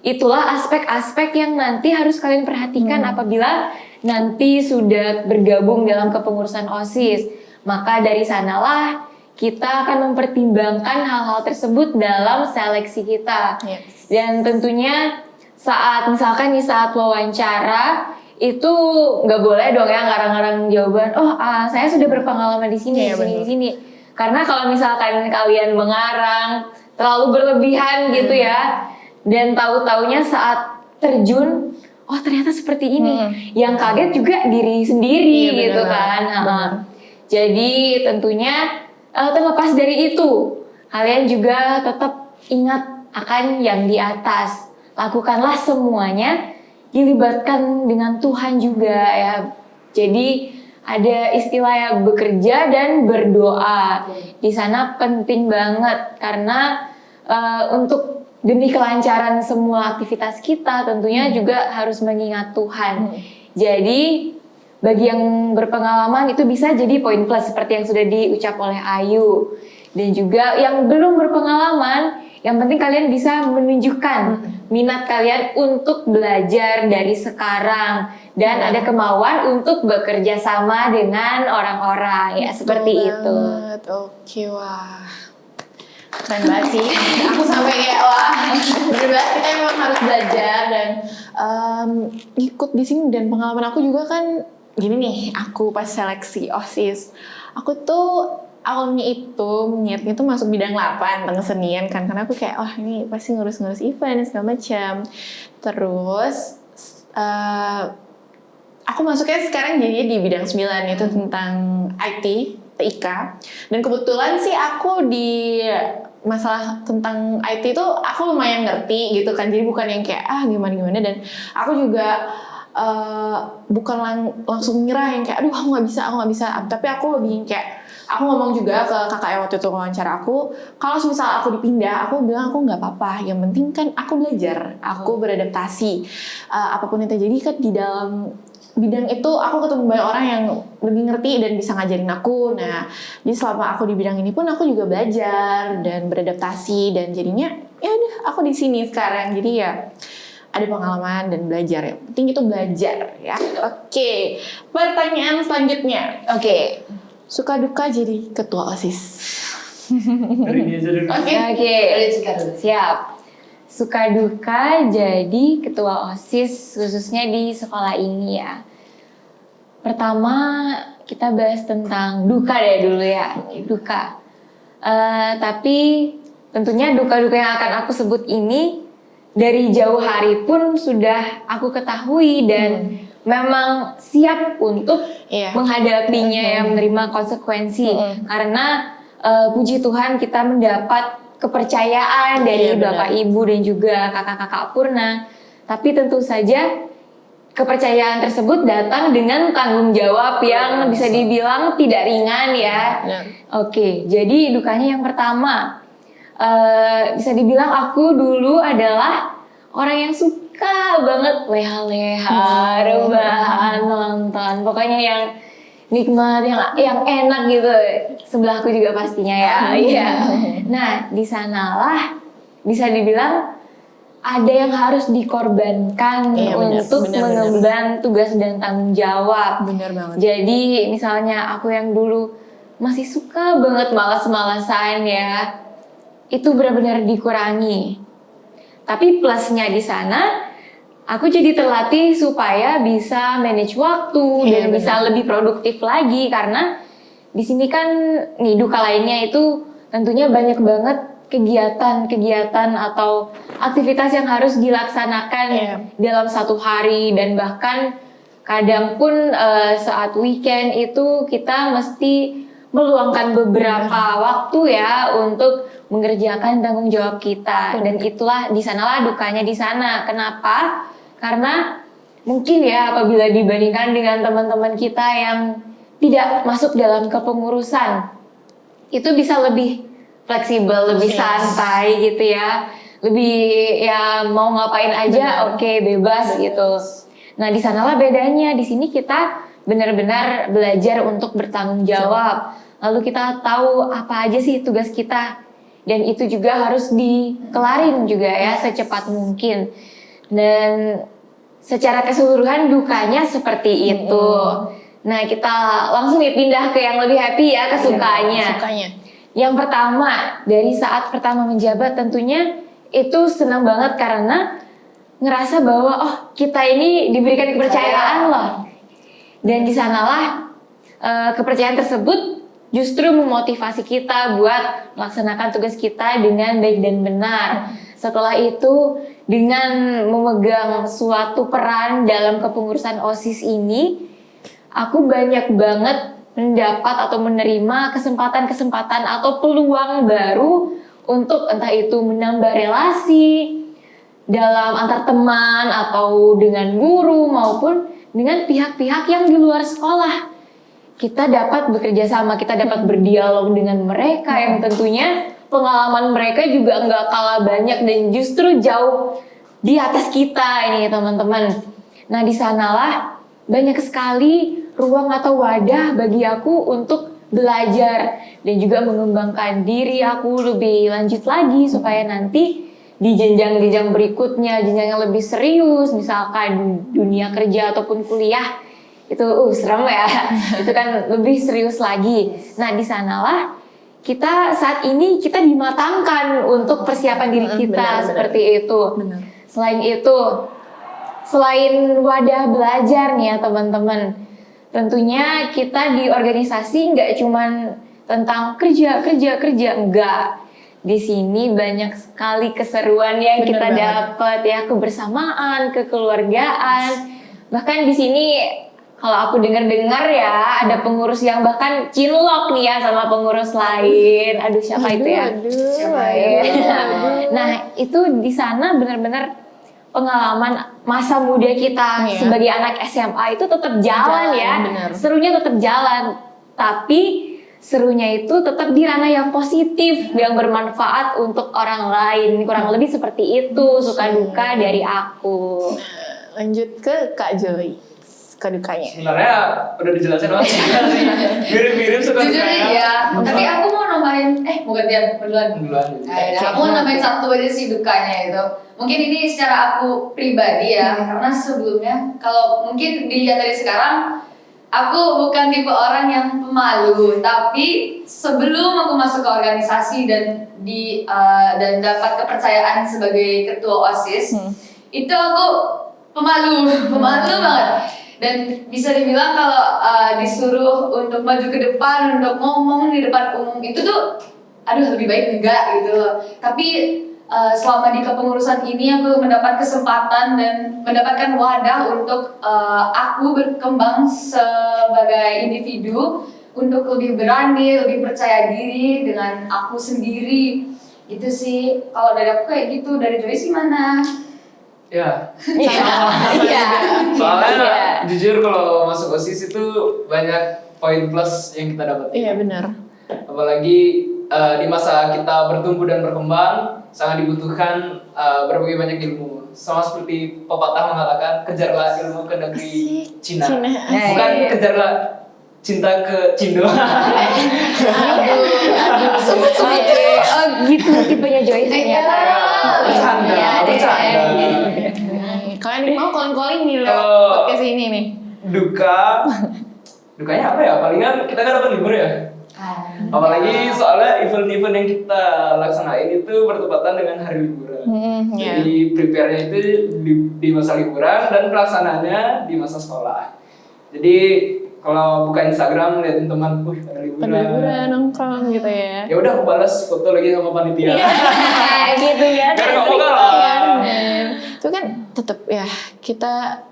itulah aspek-aspek yang nanti harus kalian perhatikan apabila nanti sudah bergabung dalam kepengurusan OSIS. Maka dari sanalah kita akan mempertimbangkan hal-hal tersebut dalam seleksi kita. Yes. Dan tentunya misalkan nih saat wawancara itu nggak boleh dong ya ngarang-ngarang jawaban. Saya sudah berpengalaman di sini, di sini. Karena kalau misalkan kalian mengarang terlalu berlebihan gitu ya, dan tahu-taunya saat terjun, ternyata seperti ini. Yang kaget juga diri sendiri gitu kan. Jadi tentunya terlepas dari itu, kalian juga tetap ingat akan yang di atas. Lakukanlah semuanya, dilibatkan dengan Tuhan juga ya. Jadi ada istilah ya bekerja dan berdoa. Di sana penting banget karena untuk demi kelancaran semua aktivitas kita tentunya juga harus mengingat Tuhan. Jadi bagi yang berpengalaman itu bisa jadi poin plus seperti yang sudah diucap oleh Ayu. Dan juga yang belum berpengalaman, yang penting kalian bisa menunjukkan minat kalian untuk belajar dari sekarang dan ada kemauan untuk bekerja sama dengan orang-orang ya seperti itu. Oke, wah. Keren banget sih. Aku sampai kayak bener banget kita memang harus belajar dan ikut di sini. Dan pengalaman aku juga kan gini nih, aku pas seleksi OSIS, aku tuh awalnya itu niatnya tuh masuk bidang 8 tentang kesenian kan, karena aku kayak ini pasti ngurus-ngurus event segala macam. Terus aku masuknya sekarang jadinya di bidang 9 itu tentang IT, TIK. Dan kebetulan sih aku di masalah tentang IT itu aku lumayan ngerti gitu kan, jadi bukan yang kayak gimana-gimana. Dan aku juga bukan langsung nyerah yang kayak aku nggak bisa, tapi aku lebih yang kayak aku ngomong juga ke kakak waktu itu wawancara aku, kalau misal aku dipindah, aku bilang aku nggak apa-apa, yang penting kan aku belajar, aku beradaptasi, apapun yang terjadi kan di dalam bidang itu aku ketemu banyak orang yang lebih ngerti dan bisa ngajarin aku. Nah, jadi selama aku di bidang ini pun aku juga belajar dan beradaptasi, dan jadinya ya udah aku di sini sekarang. Jadi ya ada pengalaman dan belajar, yang penting itu belajar ya. Oke, pertanyaan selanjutnya. Oke, suka duka jadi ketua OSIS. Dari dia aja dulu. Oke, siap. Suka duka jadi ketua OSIS khususnya di sekolah ini ya. Pertama kita bahas tentang duka deh dulu ya. Duka. Tapi tentunya duka-duka yang akan aku sebut ini dari jauh hari pun sudah aku ketahui dan memang siap untuk menghadapinya, yang menerima konsekuensi. Karena puji Tuhan kita mendapat kepercayaan dari Bapak Ibu dan juga kakak-kakak Purna. Tapi tentu saja kepercayaan tersebut datang dengan tanggung jawab yang bisa dibilang tidak ringan ya. Oke, jadi dukanya yang pertama, bisa dibilang aku dulu adalah orang yang suka banget leha-leha, rebahan, nonton, pokoknya yang nikmat, yang enak gitu. Sebelahku juga pastinya ya. Iya. Nah, di sanalah bisa dibilang ada yang harus dikorbankan untuk mengemban tugas dan tanggung jawab. Bener banget. Jadi misalnya aku yang dulu masih suka banget malas-malasan ya, itu benar-benar dikurangi. Tapi plusnya di sana, aku jadi terlatih supaya bisa manage waktu dan bisa lebih produktif lagi, karena di sini kan nih duka lainnya itu tentunya banyak banget kegiatan-kegiatan atau aktivitas yang harus dilaksanakan dalam satu hari, dan bahkan kadang pun saat weekend itu kita mesti meluangkan beberapa waktu ya untuk mengerjakan tanggung jawab kita. Dan itulah di sanalah dukanya di sana. Kenapa? Karena mungkin ya apabila dibandingkan dengan teman-teman kita yang tidak masuk dalam kepengurusan, itu bisa lebih fleksibel, lebih santai gitu ya, lebih ya mau ngapain aja oke, bebas gitu. Nah di sanalah bedanya. Di sini kita benar-benar belajar untuk bertanggung jawab, lalu kita tahu apa aja sih tugas kita, dan itu juga harus dikelarin juga ya secepat mungkin. Dan secara keseluruhan dukanya seperti itu. Nah kita langsung nih pindah ke yang lebih happy ya, ke sukanya. Yang pertama, dari saat pertama menjabat tentunya itu senang banget karena ngerasa bahwa oh kita ini diberikan kepercayaan loh. Dan di sanalah kepercayaan tersebut justru memotivasi kita buat melaksanakan tugas kita dengan baik dan benar. Setelah itu dengan memegang suatu peran dalam kepengurusan OSIS ini, aku banyak banget mendapat atau menerima kesempatan-kesempatan atau peluang baru untuk entah itu menambah relasi dalam antar teman atau dengan guru maupun dengan pihak-pihak yang di luar sekolah. Kita dapat bekerja sama, kita dapat berdialog dengan mereka yang tentunya pengalaman mereka juga nggak kalah banyak dan justru jauh di atas kita ini teman-teman. Nah di sanalah banyak sekali ruang atau wadah bagi aku untuk belajar dan juga mengembangkan diri aku lebih lanjut lagi supaya nanti di jenjang-jenjang berikutnya, jenjang yang lebih serius, misalkan dunia kerja ataupun kuliah, itu serem ya, itu kan lebih serius lagi. Nah di sanalah kita saat ini kita dimatangkan untuk persiapan diri kita seperti itu. Selain wadah belajar nih ya teman-teman, tentunya kita di organisasi nggak cuman tentang kerja, enggak. Di sini banyak sekali keseruan yang kita dapat ya, kebersamaan, kekeluargaan. Bahkan di sini kalau aku dengar ya ada pengurus yang bahkan cinlok nih ya sama pengurus lain. Aduh siapa itu ya? Nah itu di sana benar-benar pengalaman masa muda kita sebagai anak SMA itu tetap jalan ya. Serunya tetap jalan, tapi serunya itu tetap di ranah yang positif, yang bermanfaat untuk orang lain. Kurang lebih seperti itu suka duka dari aku. Nah, lanjut ke Kak Joy, suka dukanya. Sebenarnya udah dijelasin banget sih. Mirip-mirip suka Jujur dukanya. ya, tapi aku mau nambahin, mau gantian duluan. Aku mau nambahin satu aja sih dukanya itu. Mungkin ini secara aku pribadi ya, karena sebelumnya kalau mungkin dilihat dari sekarang, aku bukan tipe orang yang pemalu, tapi sebelum aku masuk ke organisasi dan dapat kepercayaan sebagai ketua OSIS, itu aku pemalu banget. Dan bisa dibilang kalau disuruh untuk maju ke depan, untuk ngomong di depan umum itu tuh, aduh lebih baik enggak gitu loh. Tapi selama di kepengurusan ini aku mendapat kesempatan dan mendapatkan wadah untuk aku berkembang sebagai individu untuk lebih berani, lebih percaya diri dengan aku sendiri. Gitu sih. Kalau dari aku kayak gitu, dari Joyce gimana? Ya. Soalnya jujur kalau masuk OSIS itu banyak poin plus yang kita dapat. Iya benar. Apalagi di masa kita bertumbuh dan berkembang sangat dibutuhkan berbagai banyak ilmu. Sama seperti pepatah mengatakan, kejarlah ilmu ke negeri Cina. Bukan kejarlah cinta ke Cindo. Aduh. Oh gitu tipenya Joyce ternyata. Bercanda. Kalian mau calling nih loh podcast ini nih. Dukanya apa ya? Palingan kita kan dapat libur ya. Apalagi soalnya event-event yang kita laksanain itu bertepatan dengan hari liburan. Jadi prepare-nya itu di masa liburan dan pelaksanaannya di masa sekolah. Jadi kalau buka Instagram liatin teman, ada liburan nongkrong gitu ya. Ya udah aku balas foto lagi sama panitia. Gitu ya. Biar nggak mau kalah. Itu kan tetap ya kita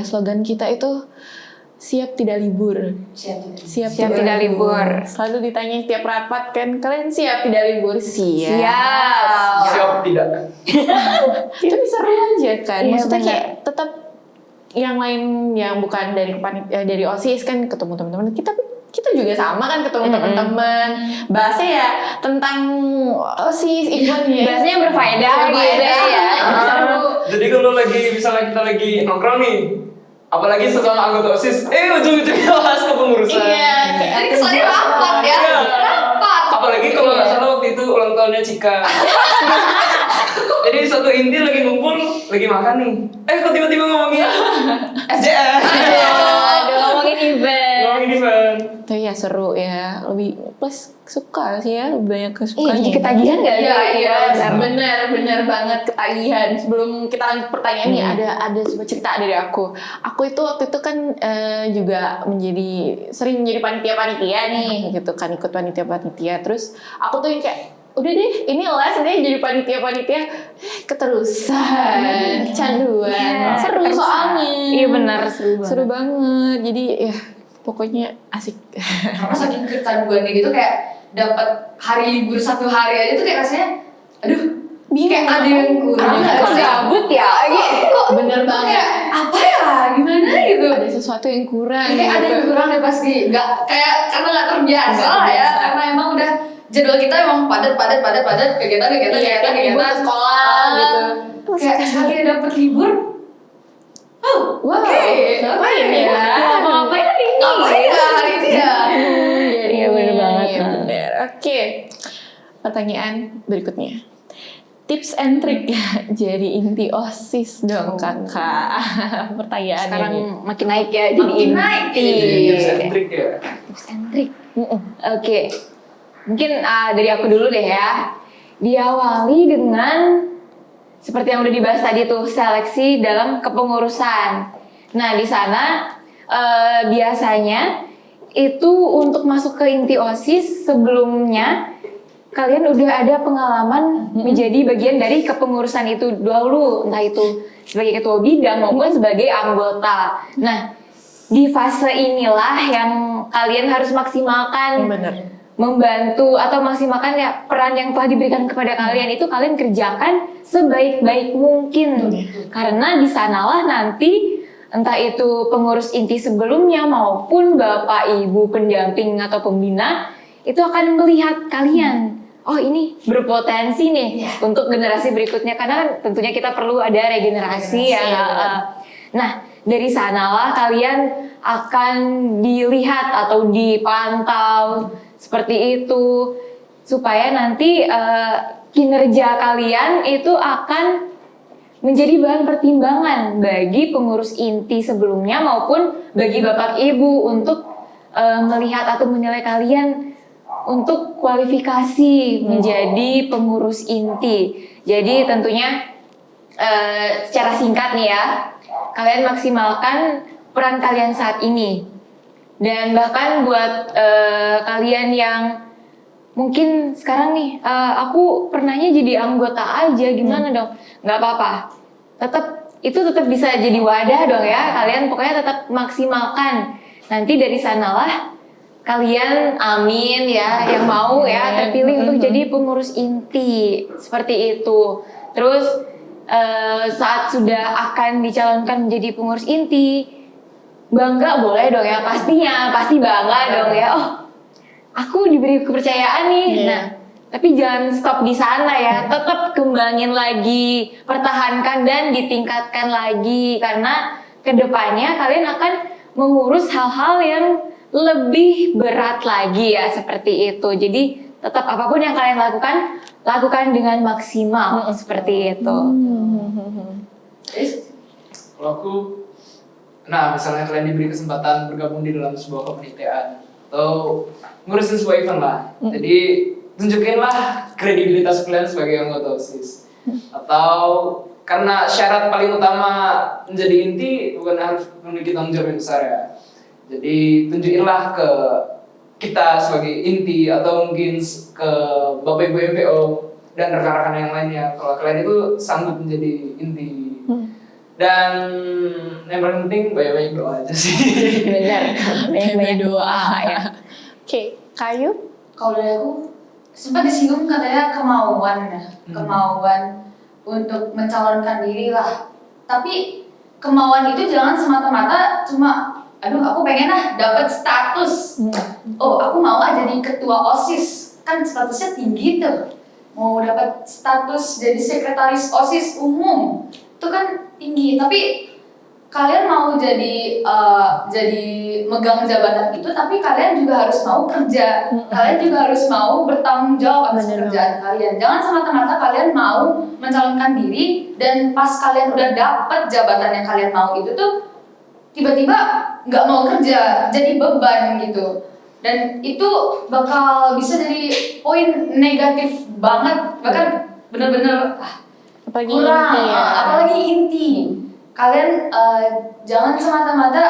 slogan kita itu siap tidak libur. Siap tidak libur. Selalu ditanya tiap rapat kan, kalian siap tidak libur? Siap tidak. Itu seru aja kan. Iya, Maksudnya benar. kayak tetap yang lain yang bukan dari OSIS kan ketemu teman-teman kita juga sama kan ketemu teman-teman bahasnya ya tentang OSIS iklan ya Bahasanya berfaedah gitu ya. Jadi kalau misalnya kita lagi nongkrong nih, apalagi sesama anggota OSIS, ujung-ujungnya bahas kepengurusan. Iya, Jadi kesannya rapat ya. Iya. Rapat. Apalagi kalau nggak salah waktu itu ulang tahunnya Cika. Jadi suatu inti lagi ngumpul, lagi makan nih. Kok tiba-tiba ngomongin SJM. Aduh, ngomongin event. Ngomongin event. Tapi ya seru ya, lebih plus suka sih ya, lebih banyak Iya, kesukaan. jadi ketagihan nggak? Iya, benar banget ketagihan. Sebelum kita lanjut pertanyaan nih, ada sebuah cerita dari aku. Aku itu waktu itu kan juga sering menjadi panitia nih, gitu kan ikut panitia. Terus aku tuh yang kayak udah deh, ini les deh jadi panitia keterusan, kecanduan, seru keterusan. soalnya. Iya benar, seru banget. Jadi ya pokoknya asik. Karena saking kecanduannya gitu kayak dapat hari libur 1 hari aja tuh kayak rasanya aduh kayak ada yang kurang Kok gabut ya? kok Bener banget. kayak apa ya gimana gitu Ada sesuatu yang kurang. kayak ada gitu. yang kurang deh pasti nggak kayak karena nggak terbiasa Nggak lah ya terbiasa. karena emang udah jadwal kita emang padat kegiatan Libur ke sekolah gitu. kayak sekali dapat libur Wow, oke, ngapain oke. ya? Ngapain hari ini? ngapain ya hari ini ya Jadi Iya, bener banget. Iya, bener. Oke, pertanyaan berikutnya. Tips and trick jadi inti OSIS dong kakak. Pertanyaan Sekarang ini. makin naik ya, jadi Makin naik. inti. Tips and trick ya. Tips and trick. Oke, mungkin dari aku dulu deh ya. Diawali dengan seperti yang udah dibahas tadi tuh, seleksi dalam kepengurusan. Nah di sana biasanya itu untuk masuk ke inti OSIS sebelumnya kalian udah ada pengalaman menjadi bagian dari kepengurusan itu dulu, entah itu sebagai ketua bidang maupun sebagai anggota. Nah di fase inilah yang kalian harus maksimalkan Bener. membantu atau maksimalkan ya peran yang telah diberikan kepada kalian itu kalian kerjakan sebaik-baik mungkin karena di sanalah nanti entah itu pengurus inti sebelumnya maupun bapak ibu pendamping atau pembina itu akan melihat kalian oh ini berpotensi nih untuk generasi berikutnya karena kan tentunya kita perlu ada regenerasi ya. Nah dari sanalah kalian akan dilihat atau dipantau seperti itu supaya nanti kinerja kalian itu akan menjadi bahan pertimbangan bagi pengurus inti sebelumnya maupun bagi bapak ibu untuk melihat atau menilai kalian untuk kualifikasi menjadi pengurus inti. Jadi tentunya secara singkat nih ya, kalian maksimalkan peran kalian saat ini. Dan bahkan buat kalian yang mungkin sekarang nih, aku pernahnya jadi anggota aja, gimana dong? Nggak apa-apa. Itu tetap bisa jadi wadah dong ya. Kalian pokoknya tetap maksimalkan. Nanti dari sanalah kalian amin ya, yang mau ya terpilih untuk jadi pengurus inti seperti itu. Terus saat sudah akan dicalonkan menjadi pengurus inti, bangga boleh dong ya, pastinya pasti bangga dong ya. Oh, aku diberi kepercayaan nih. Nah, tapi jangan stop di sana ya, tetap kembangin lagi, pertahankan dan ditingkatkan lagi karena kedepannya kalian akan mengurus hal-hal yang lebih berat lagi ya seperti itu. Jadi tetap apapun yang kalian lakukan dengan maksimal seperti itu. Kalau aku, nah misalnya kalian diberi kesempatan bergabung di dalam sebuah kepanitiaan atau ngurusin sebuah event lah, jadi tunjukinlah kredibilitas kalian sebagai anggota OSIS. Atau karena syarat paling utama menjadi inti bukan harus memiliki tanggung jawab yang besar ya. Jadi tunjukinlah ke kita sebagai inti atau mungkin ke Bapak Ibu MPO dan rekan-rekan yang lainnya kalau kalian itu sanggup menjadi inti. Dan yang paling penting banyak-banyak doa aja sih. Benar, banyak doa ya. Oke, Kayu? Kalau dari aku sempat disinggung katanya kemauan untuk mencalonkan diri lah. Tapi kemauan itu jangan semata-mata cuma aduh aku pengen dapat status. Oh, aku mau jadi ketua OSIS. Kan statusnya tinggi tuh. Mau dapat status jadi sekretaris OSIS umum. Itu kan tinggi, tapi kalian mau jadi megang jabatan itu, tapi kalian juga harus mau kerja. Kalian juga harus mau bertanggung jawab atas pekerjaan kalian. Jangan semata-mata kalian mau mencalonkan diri dan pas kalian udah dapat jabatan yang kalian mau itu tuh tiba-tiba nggak mau kerja, jadi beban gitu. Dan itu bakal bisa jadi poin negatif banget, bahkan bener-bener Apalagi kurang, inti ya. apalagi inti. Kalian jangan semata-mata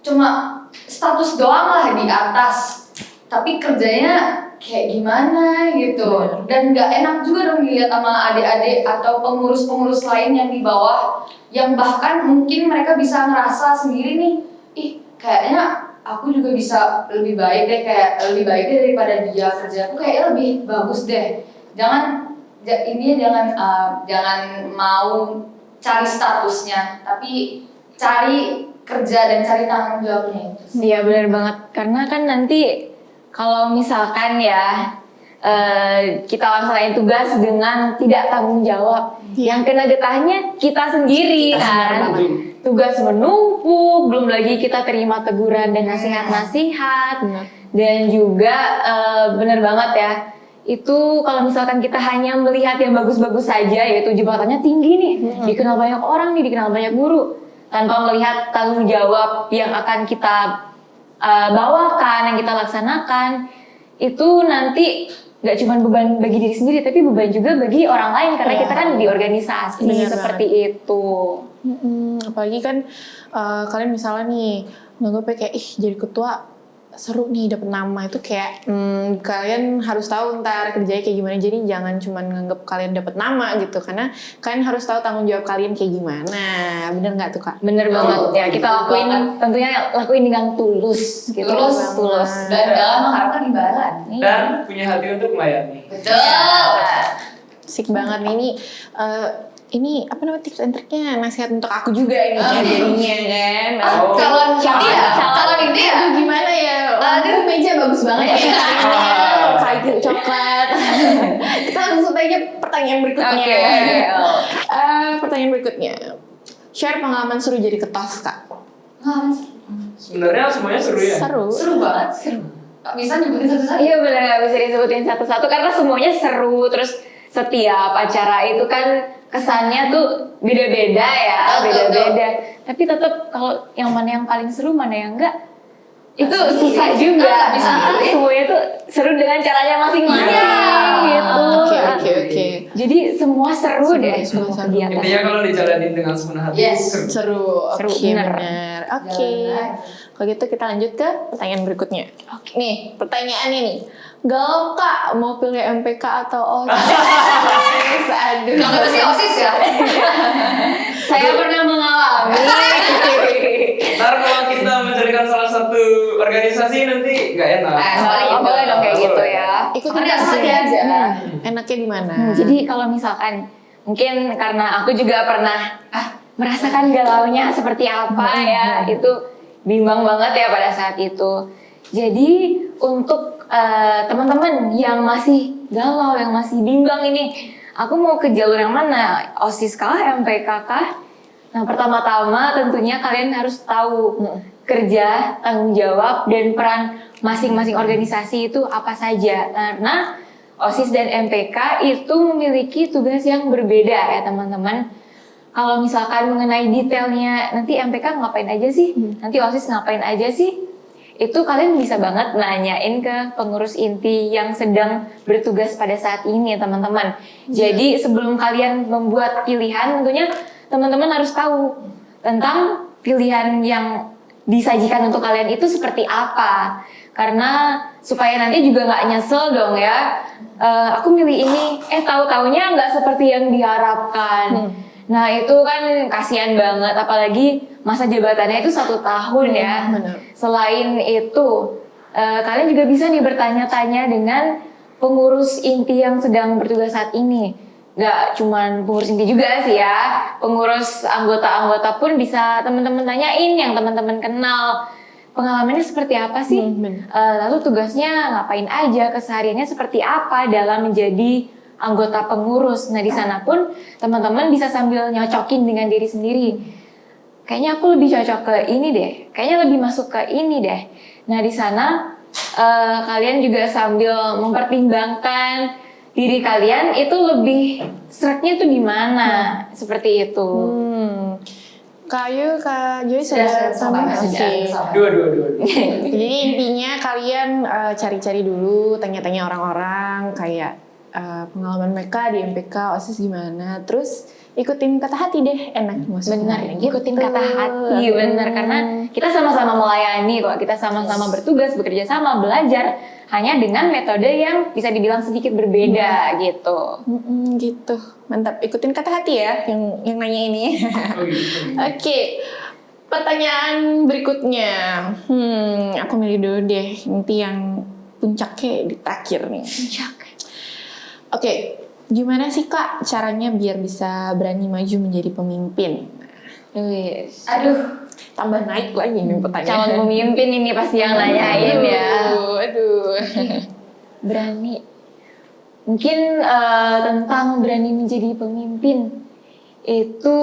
cuma status doang lah di atas, tapi kerjanya kayak gimana gitu. Dan nggak enak juga dong dilihat sama adik-adik atau pengurus-pengurus lain yang di bawah, yang bahkan mungkin mereka bisa ngerasa sendiri nih, ih kayaknya aku juga bisa lebih baik deh, kayak lebih baik deh daripada dia, kerjaku kayak lebih bagus deh. Jangan mau cari statusnya, tapi cari kerja dan cari tanggung jawabnya itu. Iya benar banget, karena kan nanti kalau misalkan ya kita laksanain tugas dengan tidak tanggung jawab, yang kena getahnya kita sendiri kan. Tugas menumpuk, belum lagi kita terima teguran dan nasihat-nasihat. Dan juga benar banget ya, itu kalau misalkan kita hanya melihat yang bagus-bagus saja, yaitu jabatannya tinggi nih, dikenal banyak orang nih, dikenal banyak guru, tanpa melihat tanggung jawab yang akan kita bawakan, yang kita laksanakan, itu nanti gak cuma beban bagi diri sendiri, tapi beban juga bagi orang lain, karena kita kan di organisasi. Bener seperti itu. Apalagi kan kalian misalnya nih nganggapnya kayak jadi ketua seru nih, dapet nama, itu kayak kalian harus tahu ntar kerjanya kayak gimana. Jadi jangan cuma nganggap kalian dapet nama gitu, karena kalian harus tahu tanggung jawab kalian kayak gimana. Bener nggak tuh Kak? Bener banget ya, kita tentunya lakuin dengan tulus gitu. Tulus dan jangan mengharapkan imbalan. Dan punya hati untuk melayani. Betul. Asik banget nih ini apa namanya tips and triknya, nasihat untuk aku juga ini jadinya kan. Calon ini ya. Aduh gimana ya? Aduh meja bagus banget ya. Kayu coklat. Kita langsung tanya pertanyaan berikutnya. Pertanyaan berikutnya. Share pengalaman seru jadi ketos Kak. Sebenarnya semuanya seru ya. Seru banget. Gak bisa nyebutin satu-satu. Iya bener, gak bisa disebutin satu-satu karena semuanya seru. Terus setiap acara itu kan kesannya tuh beda-beda ya, beda-beda. Tapi tetap kalau yang mana yang paling seru, mana yang enggak, itu susah juga. Semuanya tuh seru dengan caranya masing-masing gitu. Oke. Jadi semua seru deh, semua kegiatan. Intinya kalau dijalanin dengan sepenuh hati Seru. Seru, Oke, bener. benar. Oke. Kalau gitu kita lanjut ke pertanyaan berikutnya. Oke. Nih, pertanyaannya nih. Galau Kak, mau pilih MPK atau OSIS? Aduh. Kalau masih OSIS ya. Saya pernah mengalami. Ntar kalau kita menjadikan salah satu organisasi nanti nggak enak. Boleh dong kayak gitu ya. Ikutin Ada kasusnya saja aja. Enaknya di mana? Jadi kalau misalkan mungkin karena aku juga pernah merasakan galaunya seperti apa ya, itu bimbang banget ya pada saat itu. Jadi untuk teman-teman yang masih galau, yang masih bimbang ini, aku mau ke jalur yang mana? OSIS kah, MPK kah? Nah pertama-tama tentunya kalian harus tahu kerja, tanggung jawab, dan peran masing-masing organisasi itu apa saja. Karena OSIS dan MPK itu memiliki tugas yang berbeda ya teman-teman. Kalau misalkan mengenai detailnya, nanti MPK ngapain aja sih? Nanti OSIS ngapain aja sih? Itu kalian bisa banget nanyain ke pengurus inti yang sedang bertugas pada saat ini teman-teman. Jadi sebelum kalian membuat pilihan, tentunya teman-teman harus tahu tentang pilihan yang disajikan untuk kalian itu seperti apa. Karena supaya nanti juga nggak nyesel dong ya, aku milih ini, tahu-taunya nggak seperti yang diharapkan. Nah itu kan kasihan banget, apalagi masa jabatannya itu 1 tahun ya. Selain itu, kalian juga bisa nih bertanya-tanya dengan pengurus inti yang sedang bertugas saat ini. nggak cuman pengurus inti juga sih ya, pengurus anggota-anggota pun bisa teman-teman tanyain yang teman-teman kenal pengalamannya seperti apa sih, lalu tugasnya ngapain aja, kesehariannya seperti apa dalam menjadi anggota pengurus. Nah di sana pun teman-teman bisa sambil nyocokin dengan diri sendiri. Kayaknya aku lebih cocok ke ini deh, kayaknya lebih masuk ke ini deh. Nah di sana kalian juga sambil mempertimbangkan diri kalian itu lebih seretnya tuh di mana, seperti itu. Kak Joy sudah sama. Oke. Dua. Jadi intinya kalian cari-cari dulu, tanya-tanya orang-orang kayak pengalaman mereka di MPK, OSIS gimana. Terus ikutin kata hati deh, enak maksudnya. Benar, ikutin kata hati, benar, karena kita sama-sama melayani kok, kita sama-sama bertugas, bekerja sama, belajar, hanya dengan metode yang bisa dibilang sedikit berbeda gitu. Gitu, mantap. Ikutin kata hati ya, yang nanya ini. Oke, pertanyaan berikutnya. Aku milih dulu deh, nanti yang puncaknya di terakhir nih. Oke, gimana sih Kak caranya biar bisa berani maju menjadi pemimpin? Aduh, Tambah naik lagi nih pertanyaan. Calon pemimpin ini pasti yang nanyain ya. Aduh. Berani. Mungkin tentang berani menjadi pemimpin itu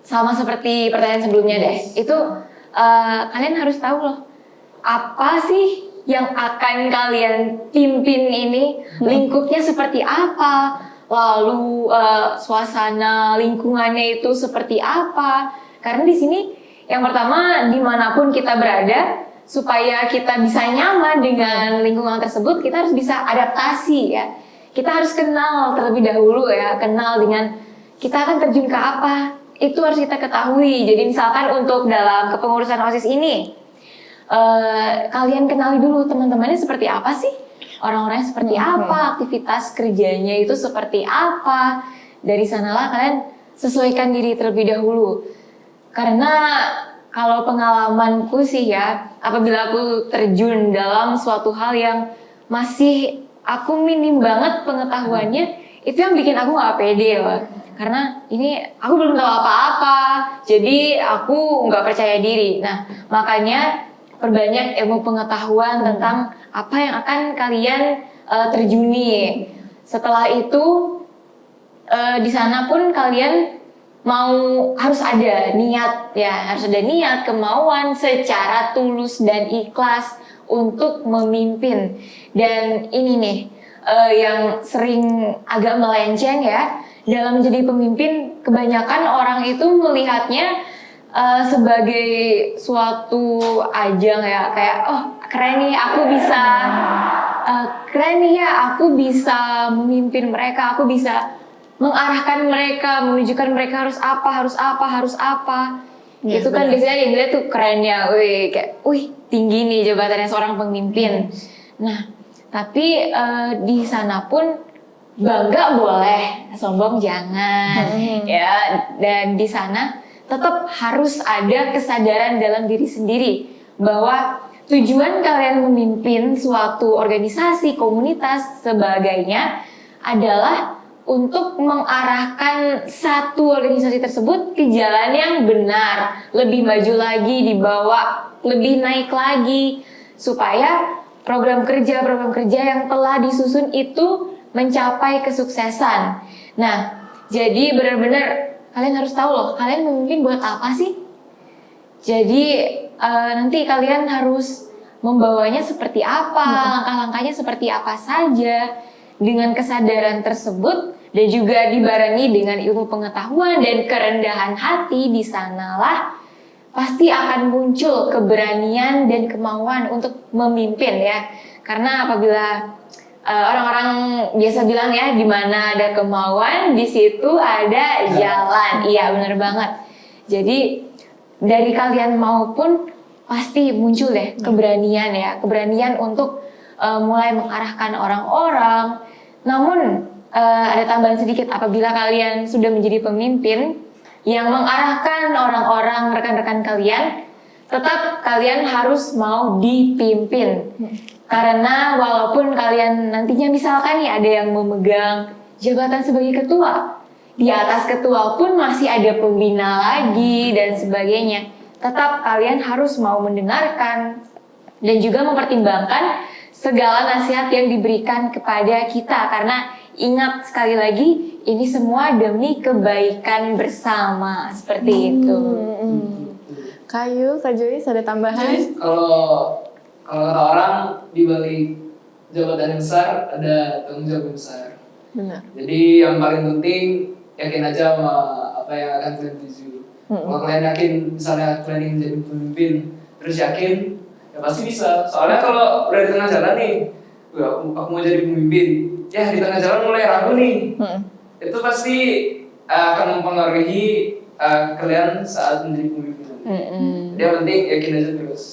sama seperti pertanyaan sebelumnya deh. Itu kalian harus tahu loh, apa sih yang akan kalian pimpin ini, lingkupnya seperti apa, lalu suasana lingkungannya itu seperti apa. Karena di sini yang pertama, dimanapun kita berada, supaya kita bisa nyaman dengan lingkungan tersebut, kita harus bisa adaptasi ya. Kita harus kenal terlebih dahulu ya, kenal dengan kita akan terjun ke apa, itu harus kita ketahui. Jadi misalkan untuk dalam kepengurusan OSIS ini, kalian kenali dulu teman-temannya seperti apa sih, orang-orangnya seperti apa, aktivitas kerjanya itu seperti apa. Dari sanalah kalian sesuaikan diri terlebih dahulu. Karena kalau pengalamanku sih ya, apabila aku terjun dalam suatu hal yang masih aku minim banget pengetahuannya, itu yang bikin aku gak pede loh. Karena ini aku belum tahu apa-apa, jadi aku gak percaya diri. Nah, makanya perbanyak ilmu pengetahuan tentang apa yang akan kalian terjuni. Setelah itu, di sana pun kalian harus ada niat ya, harus ada niat, kemauan secara tulus dan ikhlas untuk memimpin. Dan ini nih yang sering agak melenceng ya, dalam menjadi pemimpin kebanyakan orang itu melihatnya sebagai suatu ajang ya, kayak oh keren nih aku bisa aku bisa memimpin mereka, aku bisa mengarahkan mereka, menunjukkan mereka harus apa. Ya, itu kan benar. biasanya yang dilihat tuh kerennya, wih tinggi nih jabatannya seorang pemimpin. Nah, tapi di sana pun bangga boleh, sombong jangan, ya. Dan di sana tetap harus ada kesadaran dalam diri sendiri bahwa tujuan kalian memimpin suatu organisasi, komunitas, sebagainya adalah untuk mengarahkan satu organisasi tersebut ke jalan yang benar, lebih maju lagi, dibawa lebih naik lagi, supaya program kerja yang telah disusun itu mencapai kesuksesan. Nah, jadi benar-benar kalian harus tahu loh, kalian memimpin buat apa sih? Jadi nanti kalian harus membawanya seperti apa, langkah-langkahnya seperti apa saja. Dengan kesadaran tersebut dan juga dibarengi dengan ilmu pengetahuan dan kerendahan hati, di sanalah pasti akan muncul keberanian dan kemauan untuk memimpin ya. Karena apabila orang-orang biasa bilang ya, di mana ada kemauan, di situ ada jalan. Iya, benar banget. Jadi dari kalian maupun pasti muncul deh keberanian ya, keberanian untuk mulai mengarahkan orang-orang. Namun ada tambahan sedikit, apabila kalian sudah menjadi pemimpin yang mengarahkan orang-orang, rekan-rekan kalian, tetap kalian harus mau dipimpin. Karena walaupun kalian nantinya misalkan nih ada yang memegang jabatan sebagai ketua. Di atas ketua pun masih ada pembina lagi dan sebagainya. Tetap kalian harus mau mendengarkan dan juga mempertimbangkan segala nasihat yang diberikan kepada kita. Karena ingat sekali lagi, ini semua demi kebaikan bersama. Seperti itu. Kak Joyce ada tambahan? Kalau kata orang di balik jabatan yang besar ada tanggung jawab yang besar. Benar. Jadi yang paling penting yakin aja sama apa yang akan kalian tuju. Kalau kalian yakin misalnya kalian ingin jadi pemimpin, terus yakin ya pasti bisa. Soalnya kalau udah di tengah jalan nih, aku mau jadi pemimpin, ya di tengah jalan mulai ragu nih. Itu pasti akan mempengaruhi kalian saat menjadi pemimpin. Jadi yang penting yakin aja terus.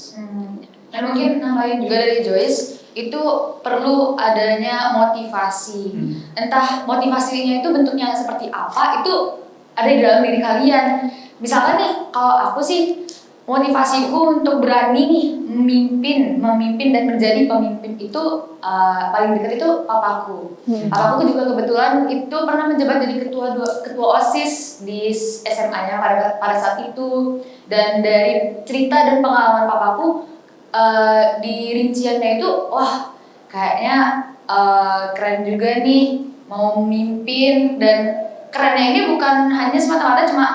Dan mungkin nambahin juga dari Joyce, itu perlu adanya motivasi. Entah motivasinya itu bentuknya seperti apa, itu ada di dalam diri kalian. Misalkan nih, kalau aku sih motivasiku untuk berani nih memimpin dan menjadi pemimpin itu paling dekat itu papaku. Papaku juga kebetulan itu pernah menjabat jadi ketua OSIS di SMA-nya pada saat itu. Dan dari cerita dan pengalaman papaku di rinciannya itu, wah kayaknya keren juga nih mau memimpin. Dan kerennya ini bukan hanya semata-mata cuma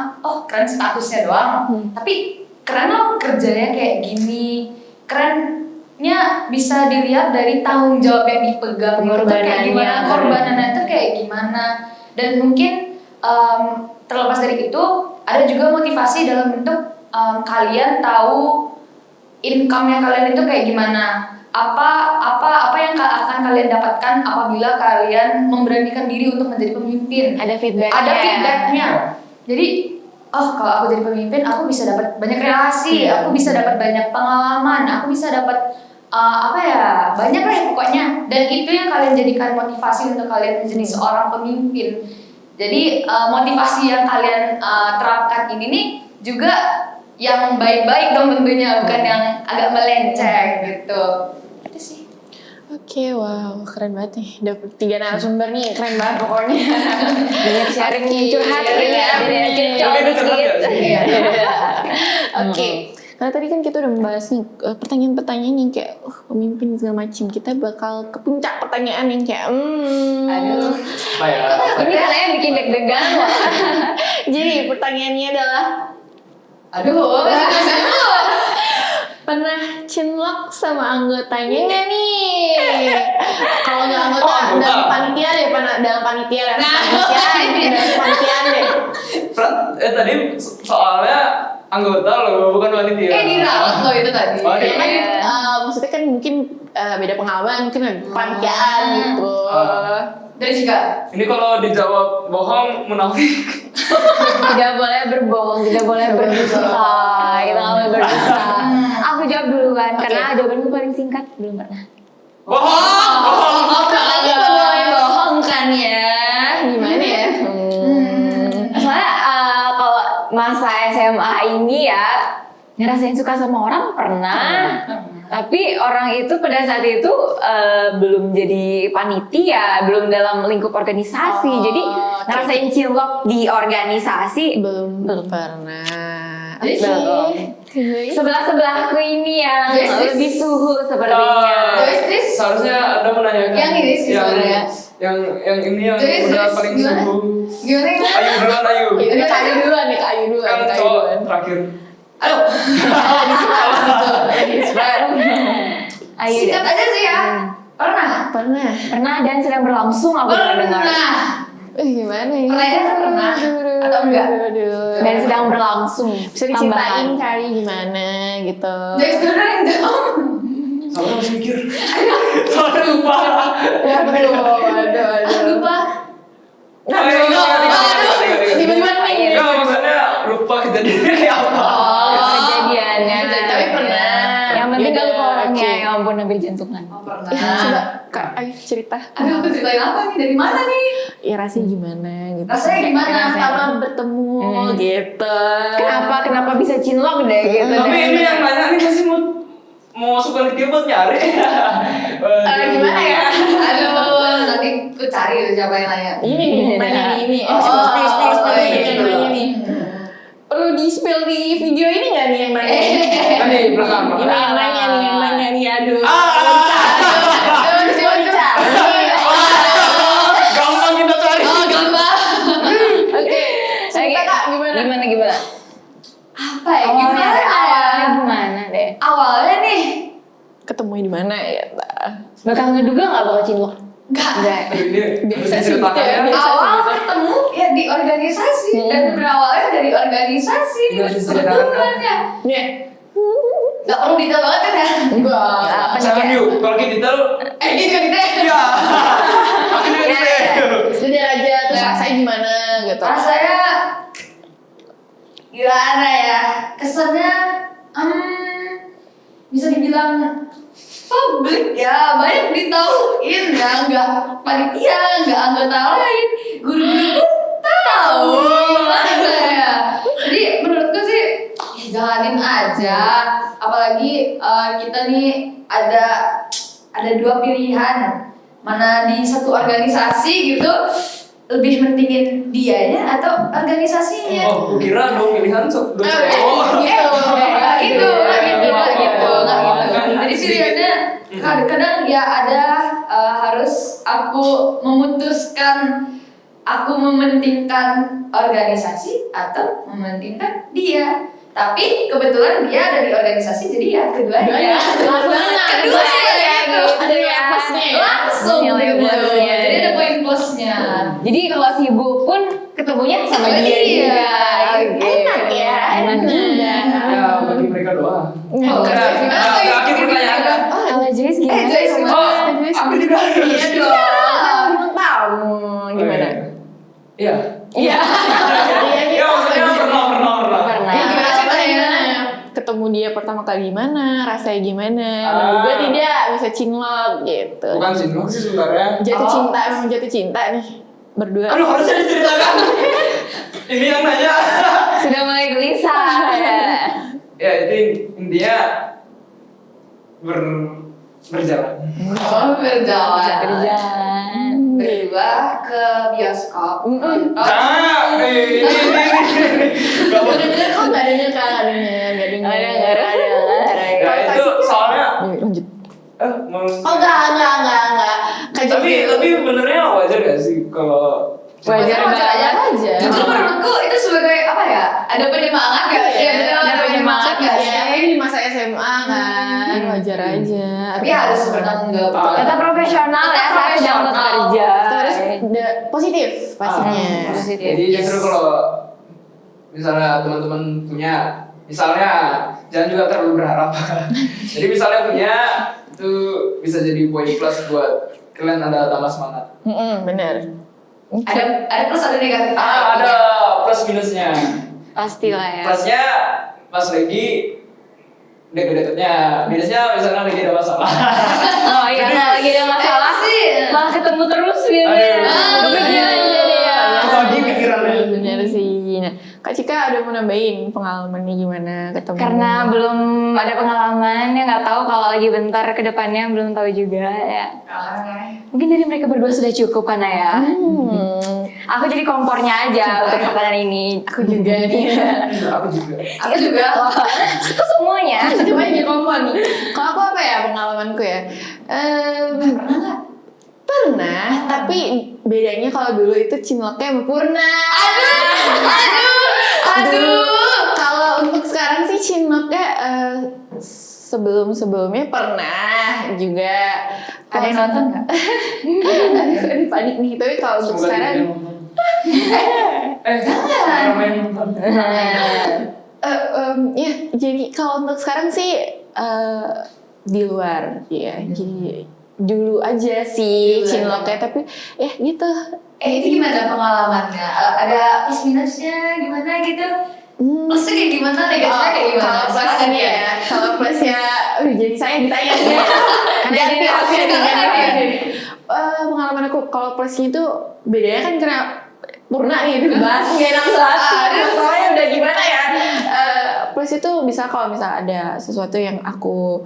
keren statusnya doang, tapi keren loh kerjanya kayak gini. Kerennya bisa dilihat dari tanggung jawab yang dipegang itu kayak gimana, korbanannya itu kayak gimana. Dan mungkin terlepas dari itu ada juga motivasi dalam bentuk kalian tahu income-nya kalian itu kayak gimana. Apa yang akan kalian dapatkan apabila kalian memberanikan diri untuk menjadi pemimpin. Ada feedbacknya. Ada feedbacknya. Jadi kalau aku jadi pemimpin, aku bisa dapat banyak relasi, aku bisa dapat banyak pengalaman, aku bisa dapat banyak lah pokoknya. Dan itu yang kalian jadikan motivasi untuk kalian menjadi seorang pemimpin. Jadi motivasi yang kalian terapkan ini nih juga yang baik-baik dong tentunya, bukan yang agak melenceng gitu. Itu sih. Oke, wow, keren banget nih. Dapet 3 narasumber nih, keren banget pokoknya. Banyak sharing curhat Iya, ini ya. Oke, karena tadi kan kita udah membahas nih pertanyaan-pertanyaan yang kayak pemimpin segala macam. Kita bakal ke puncak pertanyaan yang kayak Aduh. Apa ya? Ini kalian bikin deg-degan loh. Jadi pertanyaannya adalah pernah cinlok sama anggotanya nggak nih? Kalau nggak anggota dalam panitia deh, dalam panitia deh. Tadi soalnya anggota loh, bukan panitia. Dirawat loh itu tadi. Maksudnya kan mungkin beda pengalaman, mungkin panitiaan gitu. Dari Jika. Ini kalau dijawab bohong munafik. Tidak boleh berbohong, tidak boleh berdusta. Kita nggak boleh berdusta. Aku jawab duluan karena jawabanku paling singkat, belum pernah. Bohong. Kita boleh bohong kan ya? Gimana ya? Soalnya kalau masa SMA ini ya ngerasain suka sama orang pernah. Tapi orang itu pada saat itu belum jadi panitia, belum dalam lingkup organisasi. Jadi ngerasain cilok di organisasi Belum pernah. Sebelah-sebelahku ini yang lebih suhu sepertinya. Joyce, Seharusnya Anda menanyakan Yang ini sih sebenarnya. Yang ini yang Joyce, udah Joyce, paling gimana? subuh. Gimana? Ayo duluan, ayo. Ini kayu duluan nih, kayu duluan. Kan Kayu cowok duluan. terakhir. Ayo Singkat aja sih ya. Pernah. pernah dan sedang berlangsung aku pernah dengar. Gimana ya? Pernah atau enggak? Dan sedang berlangsung. Bisa diceritain kali gimana gitu. Joyce dulu yang jawab. Sabar harus mikir. Sabar lupa. Aduh. Lupa. Tiba-tiba nih. Enggak, maksudnya lupa kejadiannya kayak apa. Kejadiannya. Tapi pernah. Yang penting gak lupa orangnya. Oke. Ya ampun, hampir jantungan. Pernah. Coba Kak, ayo cerita. Aduh, aku ceritain apa nih? Dari mana nih? Ya rasanya gimana gitu. Rasanya gimana? Pertama bertemu gitu. Kenapa bisa cinlok deh gitu. Tapi ini yang nanya nih pasti mau masuk panitia buat nyari. Gimana ya? Aduh, nanti ku cari gitu siapa yang nanya. Ini nih, nanya nih, ini. Oh, Yang gitu. nanya nih. Perlu di-spill di video ini nggak nih yang nanya? Kan di belakang. Ini yang nanya nih, aduh. Coba dicari. Gampang kita cari. Oh, gampang. Oke, cerita Kak, gimana? Gimana? Apa ya? Awalnya Gimana? gimana deh? Awalnya nih, Ketemu di mana ya? Bakal ngeduga nggak bakal cinlok? enggak. Aduh, ini Biasa harus sih gitu diceritakan ya. ya. Awal ketemu ya di organisasi dan berawalnya dari organisasi Nggak bisa diceritakan, kebetulan ya. Nih. Nggak perlu detail banget kan ya? Enggak. Apa nih Jangan kayak? yuk, kalau kita detail, Gitu deh. iya. Makin detail. Sekedar aja, terus rasanya gimana gitu. Rasanya gimana ya? Kesannya bisa dibilang publik ya, banyak ditauin ya, nggak panitia, nggak anggota lain, guru-guru pun tahu gimana ya. Jadi menurutku sih ya jalanin aja, apalagi kita nih ada dua pilihan, mana di satu organisasi gitu lebih mentingin dianya atau organisasinya. Oh, kira dong pilihan dua cowok. Nggak gitu. Jadi pilihannya Hmm. kadang-kadang ya ada harus aku memutuskan aku mementingkan organisasi atau mementingkan dia. Tapi kebetulan dia dari organisasi jadi ya keduanya. Keduanya gitu. Ada yang plusnya ya? Langsung Nilai gitu. plusnya. Jadi ada poin plusnya. Jadi kalau sibuk pun ketemunya sama Sama dia. dia. Oke. Enak ya, Enak juga. Ya, bagi mereka doang. Oh, Karena akhir pertanyaan. Kalau Joyce gimana? Joyce gimana? Oh, aku juga. Iya dong. Bintang tamu. Gimana? Iya. Iya. Ya, maksudnya pernah. Pernah. Ya, gimana Apa ceritanya? ya? Ketemu dia pertama kali gimana? Rasanya gimana? Gue tidak bisa cinlok gitu. Bukan cinlok sih sebenarnya. Jatuh Oh. cinta, emang jatuh cinta nih berdua. Aduh, harusnya diceritakan. Ini yang nanya. Sudah mulai gelisah ya. Ya, itu intinya berjalan. Oh, berjalan. Berjalan. Berdua ke bioskop. Nah, ini. Gak Gak denger kok, gak denger Kak, gak denger. Ada. Ya, itu soalnya. Yuk, lanjut. Mau. Oh enggak. Tapi benernya wajar gak sih kalau Wajar aja. Justru menurutku itu sebagai apa ya? Ada penyemangat ya? Iya, bener, ada penyemangat ya. Ya, ini di masa SMA kan, wajar aja. Tapi harus bertanggung jawab. Tetap profesional ya saat sedang bekerja. Terus positif pastinya. Positif. Jadi justru kalau misalnya teman-teman punya, misalnya jangan juga terlalu berharap. Jadi misalnya punya itu bisa jadi poin plus buat kalian ada tambah semangat. Bener. Ada plus ada negatif. Ada plus minusnya. Pastilah ya. Plusnya pas lagi deket-deketnya, minusnya misalnya lagi ada masalah. Oh iya, kalau lagi ada masalah sih. malah ketemu terus gitu Aduh. ya. Kepikiran jadi ya. Lagi pikirannya. Bener sih. Nah, Kak Cika ada mau nambahin pengalamannya gimana ketemu? Karena belum ada pengalaman ya, nggak tahu kalau lagi bentar ke depannya belum tahu juga ya. Mungkin dari mereka berdua sudah cukup karena ya. Aku jadi kompornya aja untuk pertanyaan ini. Aku juga nih. Aku juga. Aku juga. Itu semuanya. Coba jadi kompon nih. Kalau aku apa ya pengalamanku ya? Pernah nggak? Pernah, tapi bedanya kalau dulu itu cinloknya sempurna. Aduh. Kalau untuk sekarang sih cinloknya sebelumnya pernah juga. Ada yang nonton nggak? Aduh, panik nih. Tapi kalau untuk Semoga sekarang, dia nonton. Jangan. Main nonton. ya jadi kalau untuk sekarang sih di luar ya. Jadi dulu aja sih Dulu cinloknya, aja. tapi ya gitu. Itu gimana pengalamannya? Ada plus minusnya gimana gitu? Plusnya kayak gimana? Negatifnya kayak gimana? Kalau Silakan plusnya ya, kalau plusnya jadi saya ditanya nih. Jadi Pengalaman aku kalau plusnya itu bedanya kan karena purna nih bahas nggak enak banget. Soalnya udah gimana ya? Plus itu bisa kalau misal ada sesuatu yang aku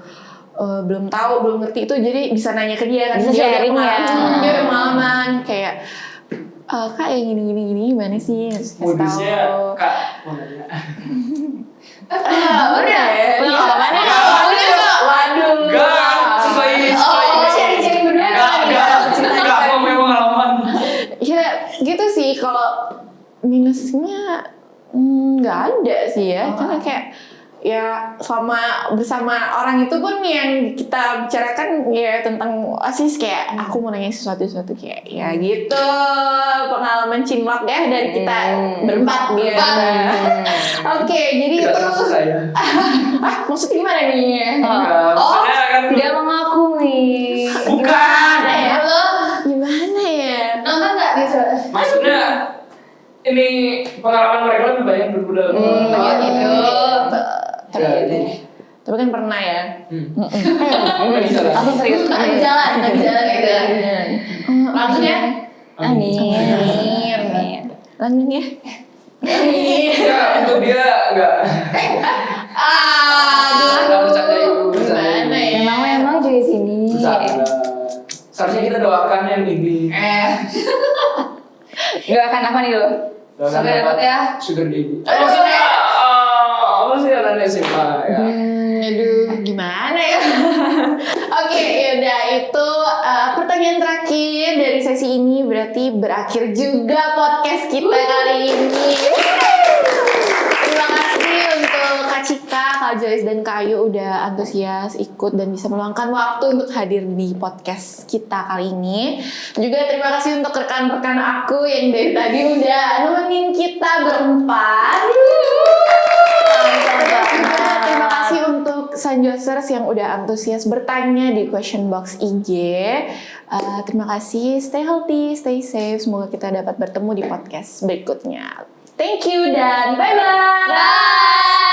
belum tahu, belum ngerti itu, jadi bisa nanya ke dia kan. Bisa Dia udah sharing ya. Dia udah pengalaman kayak kak yang gini gimana sih? Terus kasih Modusnya tahu. Kak mau nanya. Udah. Pengalamannya Udah, apa? Kak. Waduh. Enggak, sesuai sharing-sharing berdua. Enggak mau memang pengalaman. Ya gitu sih, kalau minusnya nggak ada sih ya, karena kayak ya sama bersama orang itu pun yang kita bicarakan ya tentang OSIS, kayak aku mau nanya sesuatu kayak ya gitu, pengalaman cinlok ya dari kita berempat gitu. Oke, jadi Tidak itu termasuk saya. maksudnya gimana nih? Maksudnya kan Tidak mengakui. bukan. Ya, Halo, gimana ya? nonton nggak gitu? Maksudnya ini pengalaman mereka lebih banyak daripada Oh gitu. Tapi kan pernah ya. Nggak bisa lah. Langsung serius. Lagi jalan gitu. Langsung ya. Amin. Lanjut ya. Enggak, untuk dia enggak. Enggak bercanda itu. Gimana ya? Memang juga sini. Bercanda. Seharusnya kita doakan yang ini. Doakan apa nih lo? Doakan Sampai dapat ya. Sugar daddy. Maksudnya apa sih anak SMA ya? Aduh, gimana ya? Oke, yaudah itu pertanyaan terakhir dari sesi ini, berarti berakhir juga podcast kita kali ini. Terima kasih untuk Kak Cika, Kak Joyce, dan Kak Ayu udah antusias ikut dan bisa meluangkan waktu untuk hadir di podcast kita kali ini. Juga terima kasih untuk rekan-rekan aku yang dari tadi udah nemenin kita berempat. Terima kasih untuk Sanjosers yang udah antusias bertanya di question box IG. Terima kasih, stay healthy, stay safe. Semoga kita dapat bertemu di podcast berikutnya. Thank you dan bye-bye. Bye.